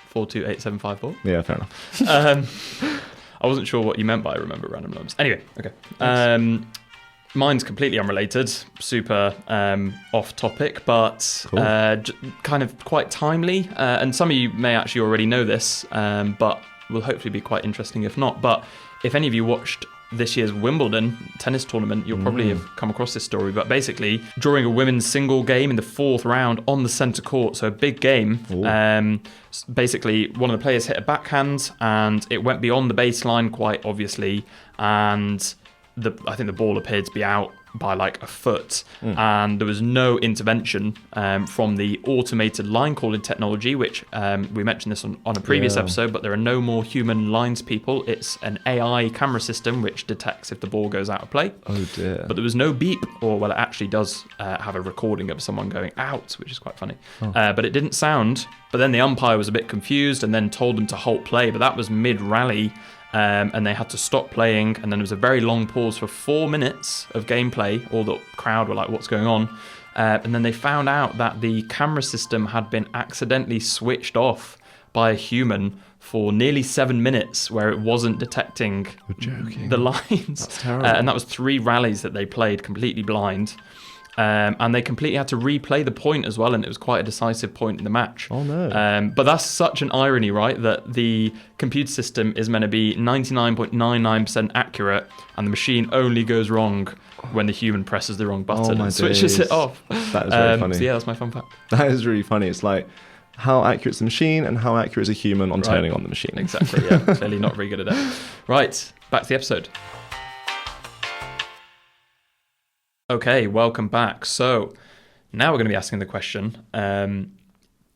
428754. Yeah, fair enough. I wasn't sure what you meant by remember random numbers. Anyway, okay. Mine's completely unrelated, super off topic, but cool. Kind of quite timely. And some of you may actually already know this, but will hopefully be quite interesting if not. But if any of you watched this year's Wimbledon tennis tournament, you'll probably have come across this story. But basically, during a women's single game in the fourth round on the centre court, so a big game, basically one of the players hit a backhand and it went beyond the baseline quite obviously, and I think the ball appeared to be out by like a foot, and there was no intervention from the automated line calling technology, which we mentioned this on a previous episode, but there are no more human lines people. It's an AI camera system which detects if the ball goes out of play. Oh dear. But there was no beep, or well, it actually does have a recording of someone going out, which is quite funny. But it didn't sound. But then the umpire was a bit confused and then told them to halt play, but that was mid-rally. And they had to stop playing, and then there was a very long pause for 4 minutes of gameplay. All the crowd were like, what's going on? And then they found out that the camera system had been accidentally switched off by a human for nearly 7 minutes, where it wasn't detecting the lines. That's terrible. And that was 3 rallies that they played completely blind. And they completely had to replay the point as well, and it was quite a decisive point in the match. Oh no. But that's such an irony, right? That the computer system is meant to be 99.99% accurate, and the machine only goes wrong when the human presses the wrong button and switches it off. That is very funny. So yeah, that's my fun fact. That is really funny. It's like, how accurate is the machine and how accurate is a human on turning on the machine? Exactly, yeah. Clearly not very good at that. Right, back to the episode. Okay, welcome back. So now we're going to be asking the question,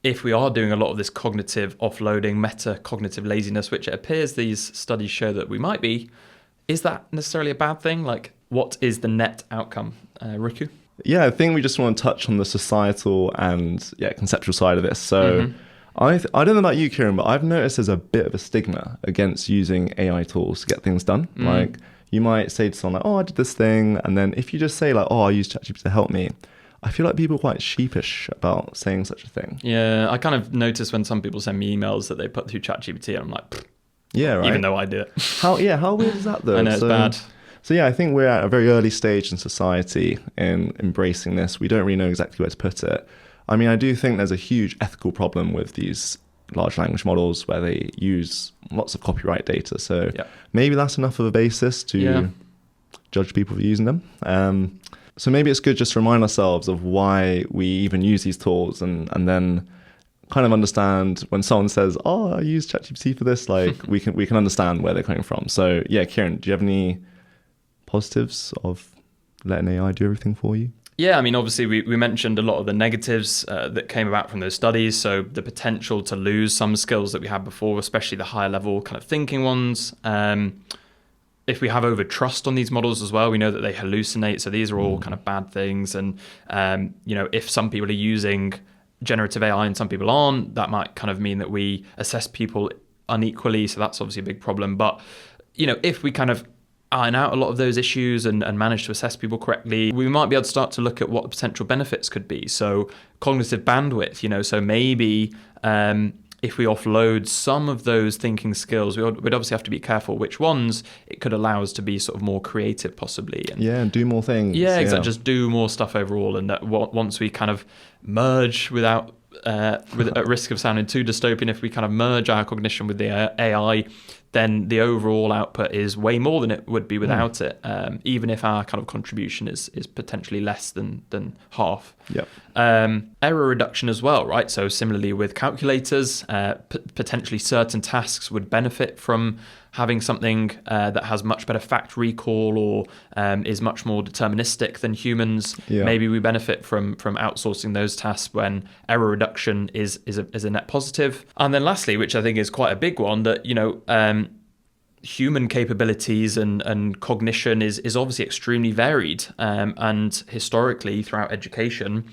if we are doing a lot of this cognitive offloading, metacognitive laziness, which it appears these studies show that we might be, is that necessarily a bad thing? Like, what is the net outcome? Riku? Yeah, I think we just want to touch on the societal and conceptual side of this. So I don't know about you, Kieren, but I've noticed there's a bit of a stigma against using AI tools to get things done. Like, you might say to someone like, oh, I did this thing. And then if you just say like, oh, I used ChatGPT to help me, I feel like people are quite sheepish about saying such a thing. Yeah, I kind of notice when some people send me emails that they put through ChatGPT, and I'm like, pfft. Yeah, right. Even though I do it. How weird is that though? I know, it's bad. So yeah, I think we're at a very early stage in society in embracing this. We don't really know exactly where to put it. I mean, I do think there's a huge ethical problem with these large language models where they use lots of copyright data. So maybe that's enough of a basis to judge people for using them. So maybe it's good just to remind ourselves of why we even use these tools, and then kind of understand when someone says, oh, I use ChatGPT for this, like we can understand where they're coming from. So yeah, Kieren, do you have any positives of letting AI do everything for you? Yeah, I mean, obviously, we mentioned a lot of the negatives that came about from those studies. So the potential to lose some skills that we had before, especially the higher level kind of thinking ones. If we have over trust on these models as well, we know that they hallucinate. So these are all kind of bad things. And, if some people are using generative AI and some people aren't, that might kind of mean that we assess people unequally. So that's obviously a big problem. But, if we kind of iron out a lot of those issues and manage to assess people correctly, we might be able to start to look at what the potential benefits could be. So cognitive bandwidth, so maybe if we offload some of those thinking skills, we'd obviously have to be careful which ones. It could allow us to be sort of more creative possibly. And do more things. Yeah, exactly. Just do more stuff overall. And that once we kind of merge without, at risk of sounding too dystopian, if we kind of merge our cognition with the AI, then the overall output is way more than it would be without it, even if our kind of contribution is potentially less than half. Yep. Error reduction as well, right? So similarly with calculators, potentially certain tasks would benefit from having something that has much better fact recall or is much more deterministic than humans. Yeah. Maybe we benefit from outsourcing those tasks when error reduction is a net positive. And then lastly, which I think is quite a big one, that human capabilities and cognition is obviously extremely varied, and historically throughout education,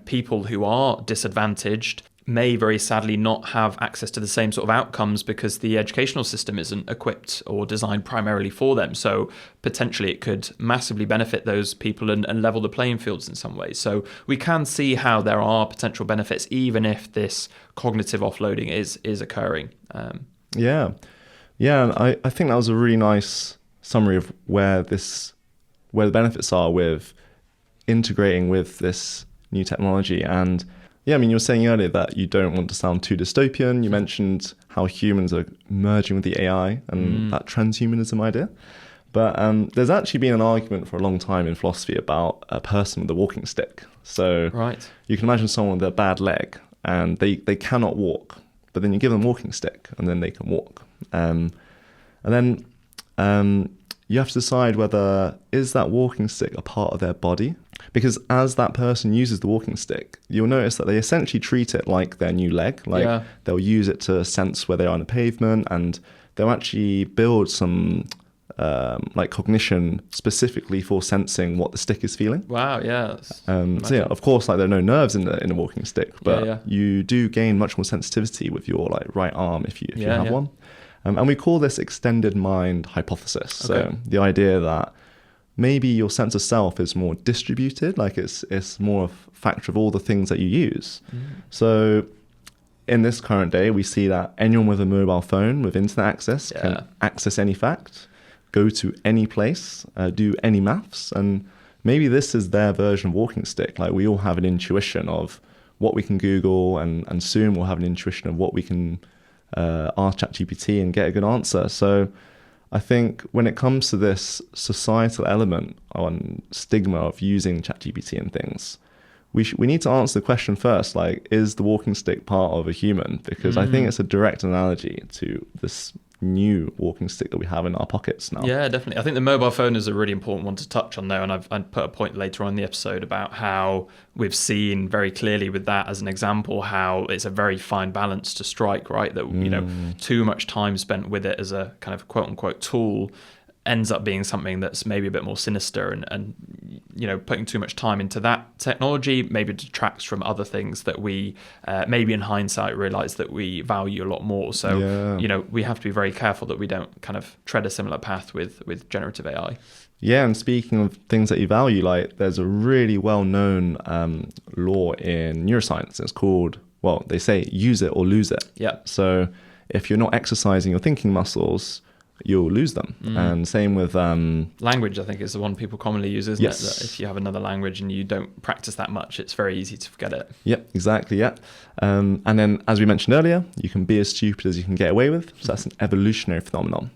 people who are disadvantaged may very sadly not have access to the same sort of outcomes because the educational system isn't equipped or designed primarily for them. So potentially it could massively benefit those people and level the playing fields in some ways. So we can see how there are potential benefits even if this cognitive offloading is occurring. Yeah, and I think that was a really nice summary of where the benefits are with integrating with this new technology. And yeah, I mean, you were saying earlier that you don't want to sound too dystopian. You mentioned how humans are merging with the AI and that transhumanism idea. But there's actually been an argument for a long time in philosophy about a person with a walking stick. So you can imagine someone with a bad leg and they cannot walk, but then you give them a walking stick and then they can walk. And then you have to decide whether is that walking stick a part of their body? Because as that person uses the walking stick, you'll notice that they essentially treat it like their new leg. Like they'll use it to sense where they are on the pavement, and they'll actually build some like cognition specifically for sensing what the stick is feeling. Wow, yeah. So yeah, of course, like there are no nerves in the walking stick, but you do gain much more sensitivity with your like right arm if you have one. And we call this extended mind hypothesis. So the idea that maybe your sense of self is more distributed, like it's more a factor of all the things that you use. So in this current day, we see that anyone with a mobile phone with internet access can access any fact, go to any place, do any maths, and maybe this is their version of walking stick. Like we all have an intuition of what we can Google, and soon we'll have an intuition of what we can ask ChatGPT and get a good answer. So I think when it comes to this societal element on stigma of using ChatGPT and things, we need to answer the question first, like, is the walking stick part of a human? Because I think it's a direct analogy to this new walking stick that we have in our pockets now. Yeah, definitely. I think the mobile phone is a really important one to touch on there, and I've put a point later on in the episode about how we've seen very clearly with that as an example how it's a very fine balance to strike, right? That you know, too much time spent with it as a kind of quote unquote tool ends up being something that's maybe a bit more sinister, and you know, putting too much time into that technology maybe detracts from other things that we maybe in hindsight realize that we value a lot more. So you know, we have to be very careful that we don't kind of tread a similar path with generative AI. Yeah, and speaking of things that you value, like there's a really well-known law in neuroscience. It's called, well, they say use it or lose it. Yeah. So if you're not exercising your thinking muscles, you'll lose them. And same with language, I think, is the one people commonly use, isn't it? That if you have another language and you don't practice that much, it's very easy to forget it. Yep, exactly. Yeah. And then, as we mentioned earlier, you can be as stupid as you can get away with. So that's an evolutionary phenomenon.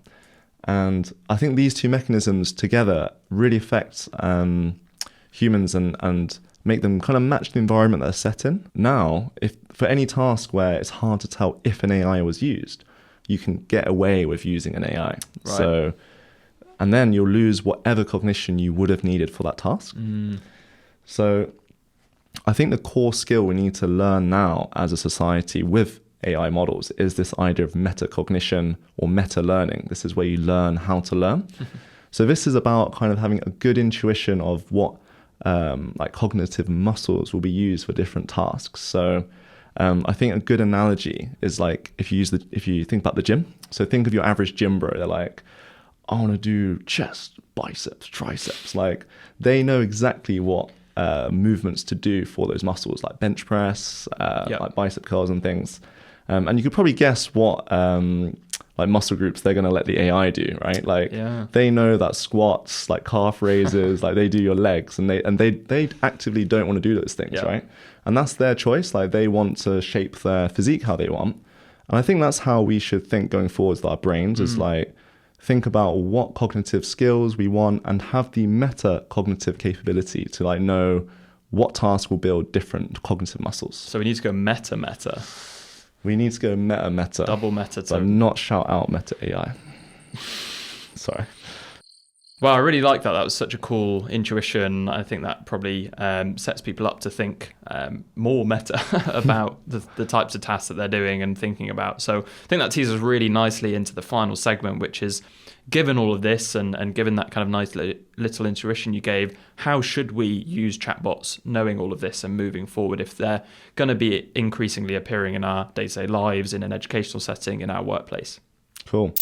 And I think these two mechanisms together really affect humans and make them kind of match the environment that they're set in. Now, if for any task where it's hard to tell if an AI was used, you can get away with using an AI. Right. So, and then you'll lose whatever cognition you would have needed for that task. So I think the core skill we need to learn now as a society with AI models is this idea of metacognition or meta learning. This is where you learn how to learn. So this is about kind of having a good intuition of what like cognitive muscles will be used for different tasks. So I think a good analogy is like if you think about the gym. So think of your average gym bro. They're like, I want to do chest, biceps, triceps. Like they know exactly what movements to do for those muscles, like bench press, like bicep curls and things. And you could probably guess what like muscle groups they're going to let the AI do, right? Like they know that squats, like calf raises, like they do your legs, and they actively don't want to do those things, right? And that's their choice. Like they want to shape their physique how they want. And I think that's how we should think going forward with our brains is like think about what cognitive skills we want and have the metacognitive capability to like know what task will build different cognitive muscles. So we need to go meta. We need to go meta. Double meta. But not shout out meta AI. Sorry. Well, I really like that. That was such a cool intuition. I think that probably sets people up to think more meta about the types of tasks that they're doing and thinking about. So I think that teases really nicely into the final segment, which is, given all of this and given that kind of nice little intuition you gave, how should we use chatbots knowing all of this and moving forward if they're going to be increasingly appearing in our day-to-day lives, in an educational setting, in our workplace? Cool.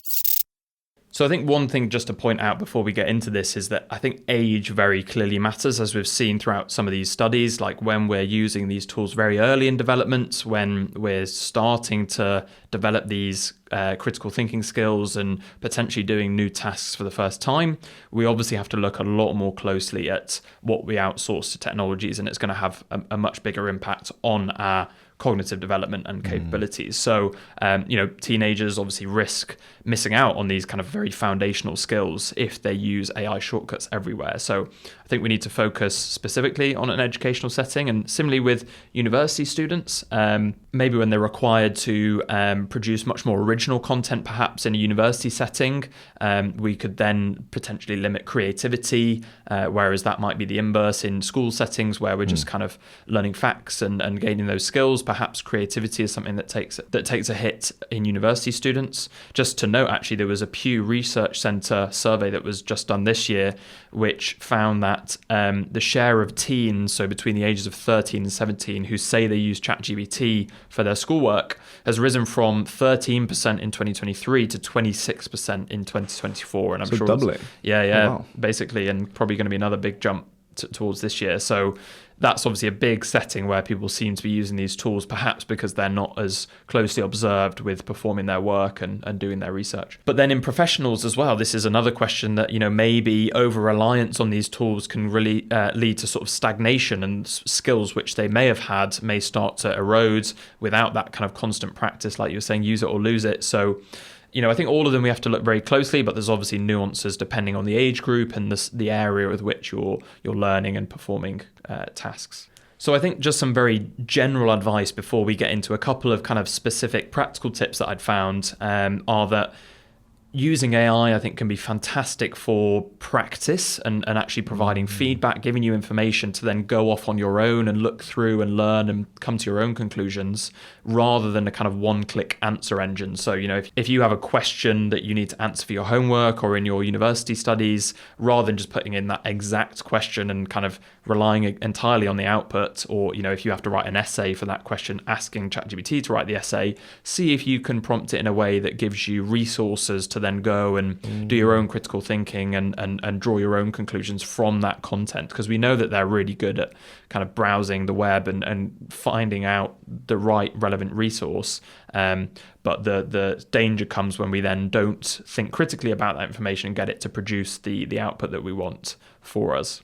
So I think one thing just to point out before we get into this is that I think age very clearly matters, as we've seen throughout some of these studies, like when we're using these tools very early in development, when we're starting to develop these critical thinking skills and potentially doing new tasks for the first time, we obviously have to look a lot more closely at what we outsource to technologies, and it's going to have a much bigger impact on our cognitive development and capabilities. So, teenagers obviously risk missing out on these kind of very foundational skills if they use AI shortcuts everywhere. So I think we need to focus specifically on an educational setting, and similarly with university students, maybe when they're required to produce much more original original content perhaps in a university setting. We could then potentially limit creativity, whereas that might be the inverse in school settings where we're just kind of learning facts and gaining those skills. Perhaps creativity is something that takes a hit in university students. Just to note, actually, there was a Pew Research Center survey that was just done this year, which found that the share of teens, so between the ages of 13 and 17, who say they use ChatGPT for their schoolwork, has risen from 13% in 2023 to 26% in 2024. And I'm sure doubling. Yeah, Oh, wow. basically, and probably going to be another big jump towards this year. So that's obviously a big setting where people seem to be using these tools, perhaps because they're not as closely observed with performing their work and doing their research. But then in professionals as well, this is another question that, maybe over-reliance on these tools can really lead to sort of stagnation, and skills which they may have had may start to erode without that kind of constant practice, like you were saying, use it or lose it. So I think all of them we have to look very closely, but there's obviously nuances depending on the age group and the area with which you're learning and performing tasks. So I think just some very general advice before we get into a couple of kind of specific practical tips that I'd found are that using AI, I think, can be fantastic for practice and actually providing feedback, giving you information to then go off on your own and look through and learn and come to your own conclusions, rather than a kind of one-click answer engine. So, if you have a question that you need to answer for your homework or in your university studies, rather than just putting in that exact question and kind of relying entirely on the output, or, if you have to write an essay for that question, asking ChatGPT to write the essay, see if you can prompt it in a way that gives you resources to then go and do your own critical thinking and draw your own conclusions from that content, because we know that they're really good at kind of browsing the web and finding out the right relevant resource. But the danger comes when we then don't think critically about that information and get it to produce the output that we want for us.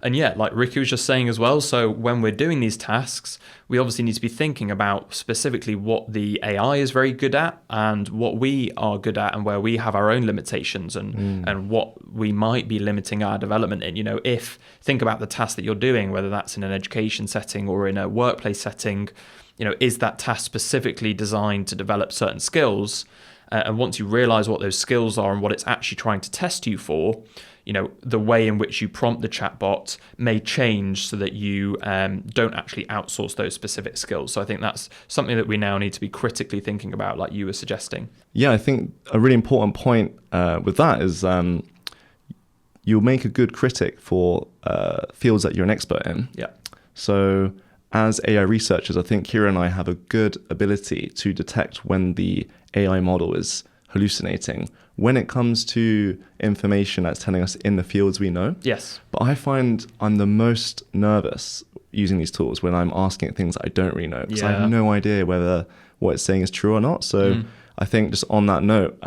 And yeah, like Riku was just saying as well, so when we're doing these tasks, we obviously need to be thinking about specifically what the AI is very good at and what we are good at, and where we have our own limitations and what we might be limiting our development in. If think about the task that you're doing, whether that's in an education setting or in a workplace setting, is that task specifically designed to develop certain skills? And once you realize what those skills are and what it's actually trying to test you for, the way in which you prompt the chatbot may change so that you don't actually outsource those specific skills. So I think that's something that we now need to be critically thinking about, like you were suggesting. Yeah, I think a really important point with that is you'll make a good critic for fields that you're an expert in. Yeah. So as AI researchers, I think Kieren and I have a good ability to detect when the AI model is hallucinating when it comes to information that's telling us in the fields we know. Yes. But I find I'm the most nervous using these tools when I'm asking it things I don't really know, because I have no idea whether what it's saying is true or not. So I think just on that note,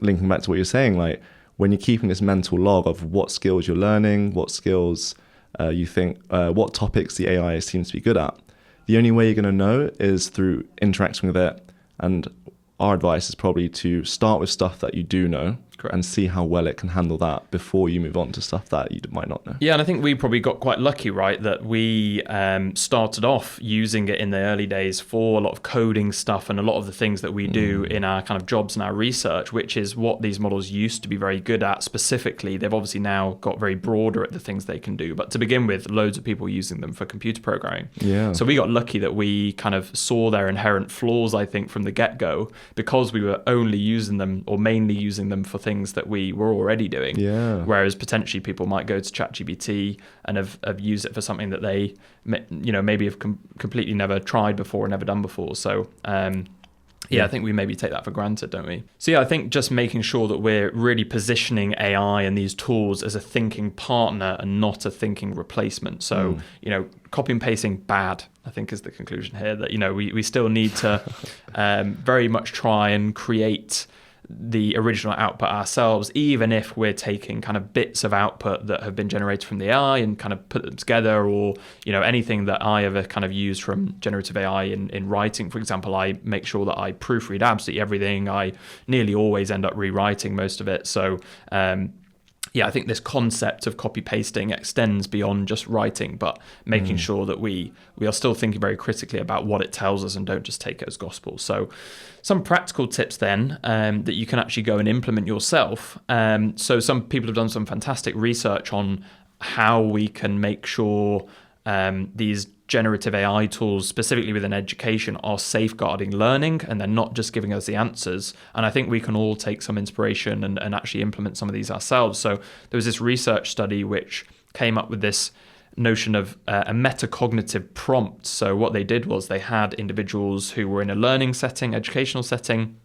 linking back to what you're saying, like when you're keeping this mental log of what skills you're learning, what skills you think, what topics the AI seems to be good at, the only way you're going to know is through interacting with it. And our advice is probably to start with stuff that you do know. Correct. And see how well it can handle that before you move on to stuff that you might not know. Yeah, and I think we probably got quite lucky, right, that we started off using it in the early days for a lot of coding stuff and a lot of the things that we do in our kind of jobs and our research, which is what these models used to be very good at specifically. They've obviously now got very broader at the things they can do. But to begin with, loads of people using them for computer programming. Yeah. So we got lucky that we kind of saw their inherent flaws, I think, from the get-go, because we were only using them or mainly using them for things that we were already doing. Yeah. Whereas potentially people might go to ChatGPT and have used it for something that they, maybe have completely never tried before or never done before. So, I think we maybe take that for granted, don't we? So yeah, I think just making sure that we're really positioning AI and ththese tools as a thinking partner and not a thinking replacement. So, copy and pasting bad, I think, is the conclusion here, that, we still need to very much try and create the original output ourselves, even if we're taking kind of bits of output that have been generated from the AI and kind of put them together, or anything that I ever kind of use from generative AI in writing, for example. I make sure that I proofread absolutely everything. I nearly always end up rewriting most of it. So yeah, I think this concept of copy pasting extends beyond just writing, but making sure that we are still thinking very critically about what it tells us and don't just take it as gospel. So some practical tips then that you can actually go and implement yourself. So some people have done some fantastic research on how we can make sure these generative AI tools, specifically within education, are safeguarding learning and they're not just giving us the answers. And I think we can all take some inspiration and actually implement some of these ourselves. So there was this research study which came up with this notion of a metacognitive prompt. So what they did was they had individuals who were in a learning setting, educational setting,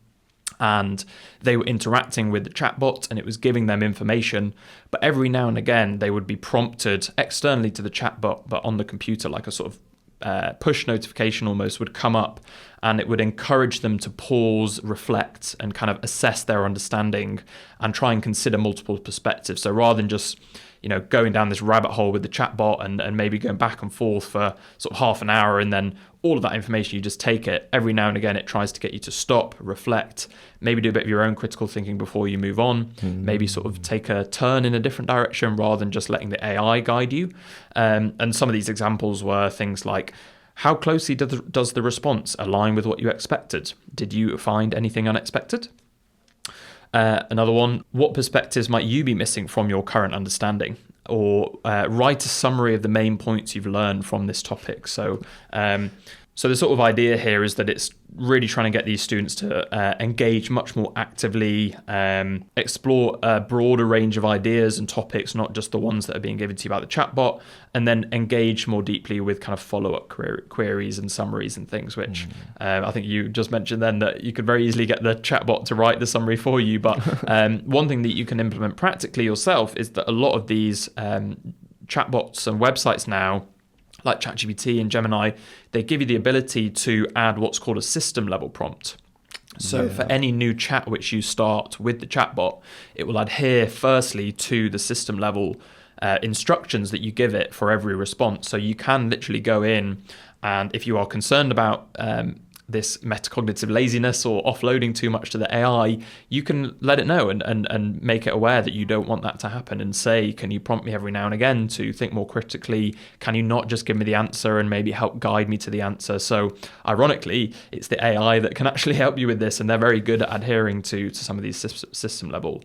and they were interacting with the chatbot and it was giving them information, but every now and again they would be prompted externally to the chatbot, but on the computer, like a sort of push notification almost would come up, and it would encourage them to pause, reflect, and kind of assess their understanding and try and consider multiple perspectives. So rather than just going down this rabbit hole with the chatbot and maybe going back and forth for sort of half an hour and then all of that information, you just take it. Every now and again, it tries to get you to stop, reflect, maybe do a bit of your own critical thinking before you move on, maybe sort of take a turn in a different direction rather than just letting the AI guide you. And some of these examples were things like, how closely does the response align with what you expected? Did you find anything unexpected? Another one, what perspectives might you be missing from your current understanding? Or write a summary of the main points you've learned from this topic. So the sort of idea here is that it's really trying to get these students to engage much more actively, explore a broader range of ideas and topics, not just the ones that are being given to you by the chatbot, and then engage more deeply with kind of follow-up queries and summaries and things, which I think you just mentioned then that you could very easily get the chatbot to write the summary for you. But one thing that you can implement practically yourself is that a lot of these chatbots and websites now, like ChatGPT and Gemini, they give you the ability to add what's called a system level prompt. So for any new chat which you start with the chatbot, it will adhere firstly to the system level instructions that you give it for every response. So you can literally go in, and if you are concerned about this metacognitive laziness or offloading too much to the AI, you can let it know and make it aware that you don't want that to happen, and say, can you prompt me every now and again to think more critically? Can you not just give me the answer and maybe help guide me to the answer? So ironically, it's the AI that can actually help you with this, and they're very good at adhering to some of these system level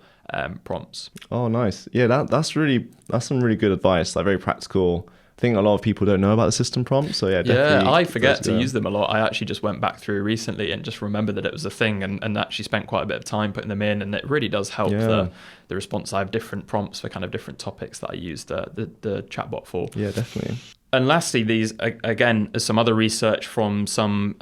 prompts. Oh, nice. Yeah, that's some really good advice, like very practical. I think a lot of people don't know about the system prompts, so definitely. Yeah, I forget to use them a lot. I actually just went back through recently and just remembered that it was a thing, and actually spent quite a bit of time putting them in, and it really does help the response. I have different prompts for kind of different topics that I use the chatbot for. Yeah, definitely. And lastly, these, again, some other research from some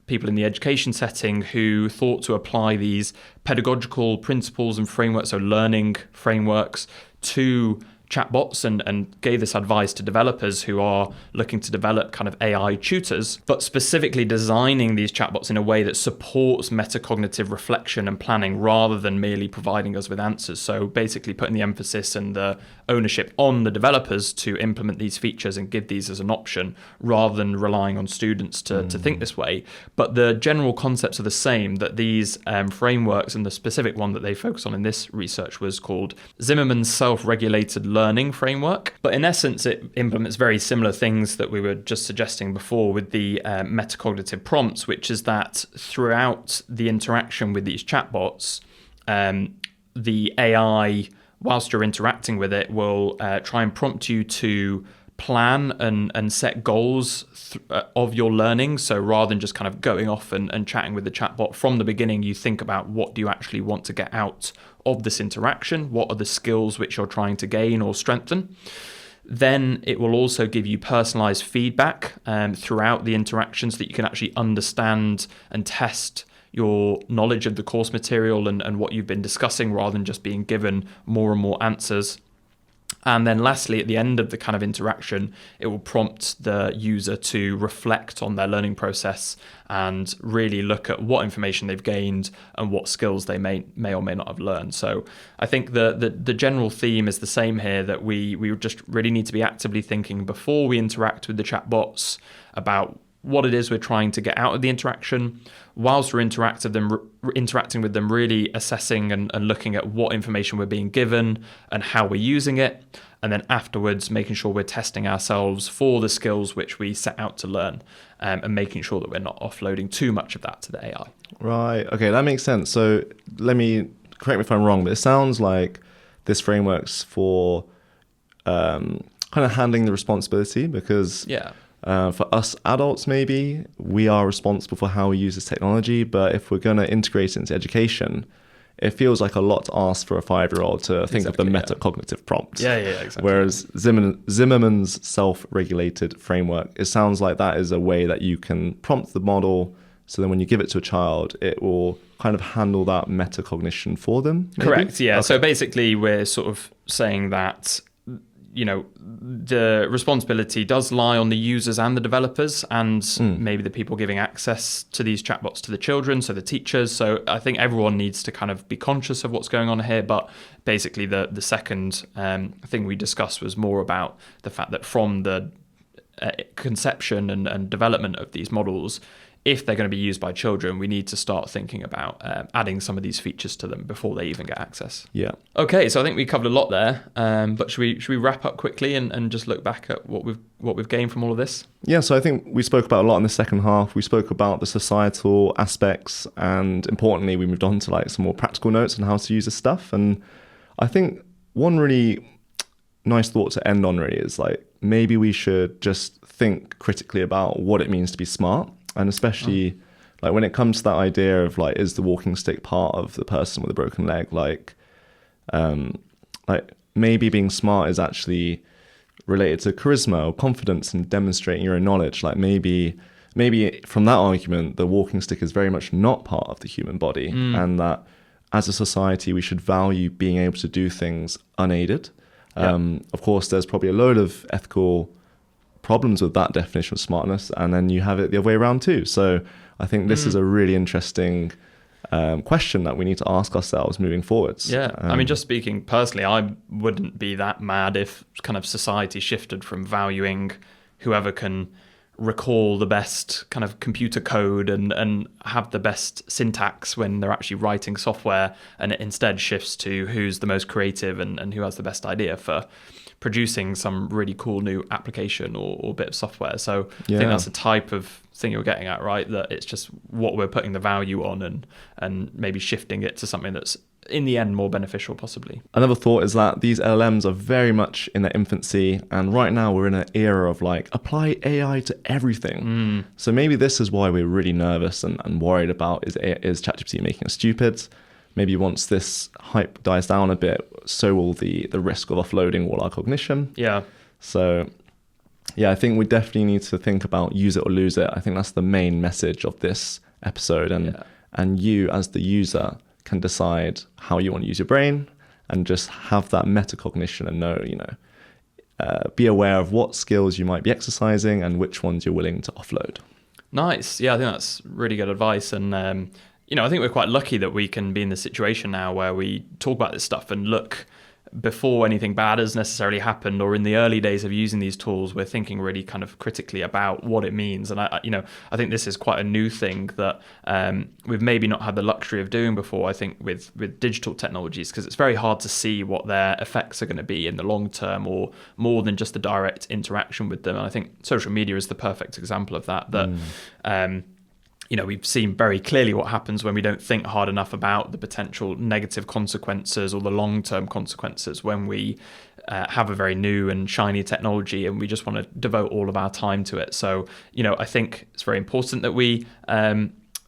people in the education setting who thought to apply these pedagogical principles and frameworks, so learning frameworks, to chatbots, and gave this advice to developers who are looking to develop kind of AI tutors, but specifically designing these chatbots in a way that supports metacognitive reflection and planning rather than merely providing us with answers. So basically putting the emphasis and the ownership on the developers to implement these features and give these as an option rather than relying on students to think this way. But the general concepts are the same, that these frameworks, and the specific one that they focus on in this research was called Zimmerman's Self-Regulated Learning Framework. But in essence, it implements very similar things that we were just suggesting before with the metacognitive prompts, which is that throughout the interaction with these chatbots, the AI, whilst you're interacting with it, will try and prompt you to plan and set goals of your learning. So rather than just kind of going off and chatting with the chatbot from the beginning, you think about what do you actually want to get out of this interaction? What are the skills which you're trying to gain or strengthen? Then it will also give you personalized feedback throughout the interactions, that you can actually understand and test your knowledge of the course material and what you've been discussing, rather than just being given more and more answers. And then lastly, at the end of the kind of interaction, it will prompt the user to reflect on their learning process and really look at what information they've gained and what skills they may or may not have learned. So I think the general theme is the same here, that we just really need to be actively thinking before we interact with the chatbots about what it is we're trying to get out of the interaction, whilst we're interacting with them, really assessing and looking at what information we're being given and how we're using it, and then afterwards making sure we're testing ourselves for the skills which we set out to learn, and making sure that we're not offloading too much of that to the AI. Right. Okay, that makes sense. So let me, correct me if I'm wrong, but it sounds like this framework's for kind of handling the responsibility, because for us adults, maybe we are responsible for how we use this technology, but if we're going to integrate it into education, it feels like a lot to ask for a 5-year-old to think of the metacognitive prompt. Exactly. Whereas Zimmerman's self-regulated framework, it sounds like that is a way that you can prompt the model, so then when you give it to a child, it will kind of handle that metacognition for them. Maybe? Correct, yeah. Okay. So basically we're sort of saying that, the responsibility does lie on the users and the developers, and maybe the people giving access to these chatbots to the children, so the teachers. So I think everyone needs to kind of be conscious of what's going on here. But basically the second thing we discussed was more about the fact that from the conception and development of these models, if they're going to be used by children, we need to start thinking about adding some of these features to them before they even get access. Yeah. Okay, so I think we covered a lot there, but should we wrap up quickly and just look back at what we've gained from all of this? Yeah, so I think we spoke about a lot in the second half. We spoke about the societal aspects, and importantly, we moved on to like some more practical notes on how to use this stuff. And I think one really nice thought to end on really is like, maybe we should just think critically about what it means to be smart. And especially like when it comes to that idea of like, is the walking stick part of the person with a broken leg? Like maybe being smart is actually related to charisma or confidence and demonstrating your own knowledge. Like maybe from that argument, the walking stick is very much not part of the human body, and that as a society, we should value being able to do things unaided. Of course, there's probably a load of ethical problems with that definition of smartness, and then you have it the other way around too. So I think this is a really interesting question that we need to ask ourselves moving forwards. I mean, just speaking personally, I wouldn't be that mad if kind of society shifted from valuing whoever can recall the best kind of computer code and have the best syntax when they're actually writing software, and it instead shifts to who's the most creative and who has the best idea for producing some really cool new application or bit of software. So I think that's the type of thing you're getting at, right? That it's just what we're putting the value on and maybe shifting it to something that's in the end more beneficial possibly. Another thought is that these LLMs are very much in their infancy, and right now we're in an era of like apply AI to everything. So maybe this is why we're really nervous and worried about is ChatGPT making us stupid? Maybe once this hype dies down a bit, so will the risk of offloading all our cognition. Yeah. So yeah, I think we definitely need to think about use it or lose it. I think that's the main message of this episode. And you as the user can decide how you want to use your brain and just have that metacognition and know, be aware of what skills you might be exercising and which ones you're willing to offload. Nice. Yeah, I think that's really good advice. And, I think we're quite lucky that we can be in the situation now where we talk about this stuff and look before anything bad has necessarily happened, or in the early days of using these tools, we're thinking really kind of critically about what it means. And I think this is quite a new thing that we've maybe not had the luxury of doing before, I think, with digital technologies, because it's very hard to see what their effects are going to be in the long term, or more than just the direct interaction with them. And I think social media is the perfect example of that. We've seen very clearly what happens when we don't think hard enough about the potential negative consequences or the long-term consequences when we have a very new and shiny technology and we just want to devote all of our time to it. So, I think it's very important that we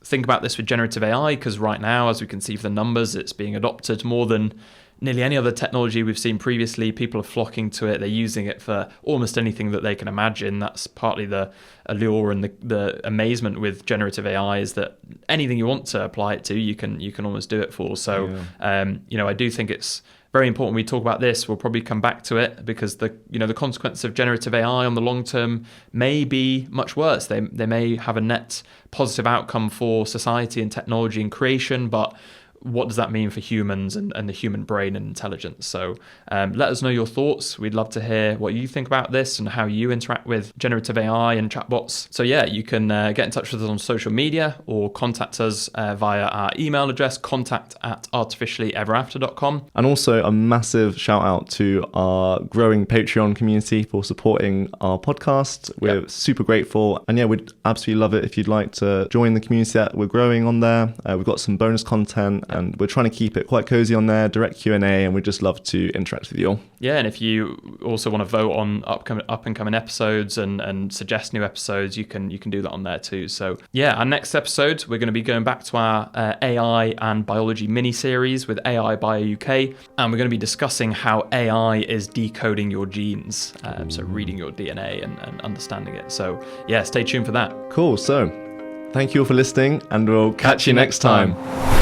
think about this with generative AI, because right now, as we can see from the numbers, it's being adopted more than nearly any other technology we've seen previously. People are flocking to it. They're using it for almost anything that they can imagine. That's partly the allure and the amazement with generative AI, is that anything you want to apply it to, you can almost do it for. So, I do think it's very important we talk about this. We'll probably come back to it, because the consequence of generative AI on the long term may be much worse. They may have a net positive outcome for society and technology and creation, but what does that mean for humans and the human brain and intelligence? So let us know your thoughts. We'd love to hear what you think about this and how you interact with generative AI and chatbots. So yeah, you can get in touch with us on social media or contact us via our email address, contact@artificiallyeverafter.com. And also a massive shout out to our growing Patreon community for supporting our podcast. We're super grateful. And yeah, we'd absolutely love it if you'd like to join the community that we're growing on there. We've got some bonus content and we're trying to keep it quite cozy on there, direct Q&A, and we'd just love to interact with you all. Yeah, and if you also want to vote on up and coming episodes and suggest new episodes, you can do that on there too. So yeah, our next episode, we're going to be going back to our AI and biology mini-series with AI Bio UK, and we're going to be discussing how AI is decoding your genes, so reading your DNA and understanding it. So yeah, stay tuned for that. Cool. So thank you all for listening, and we'll catch you next time.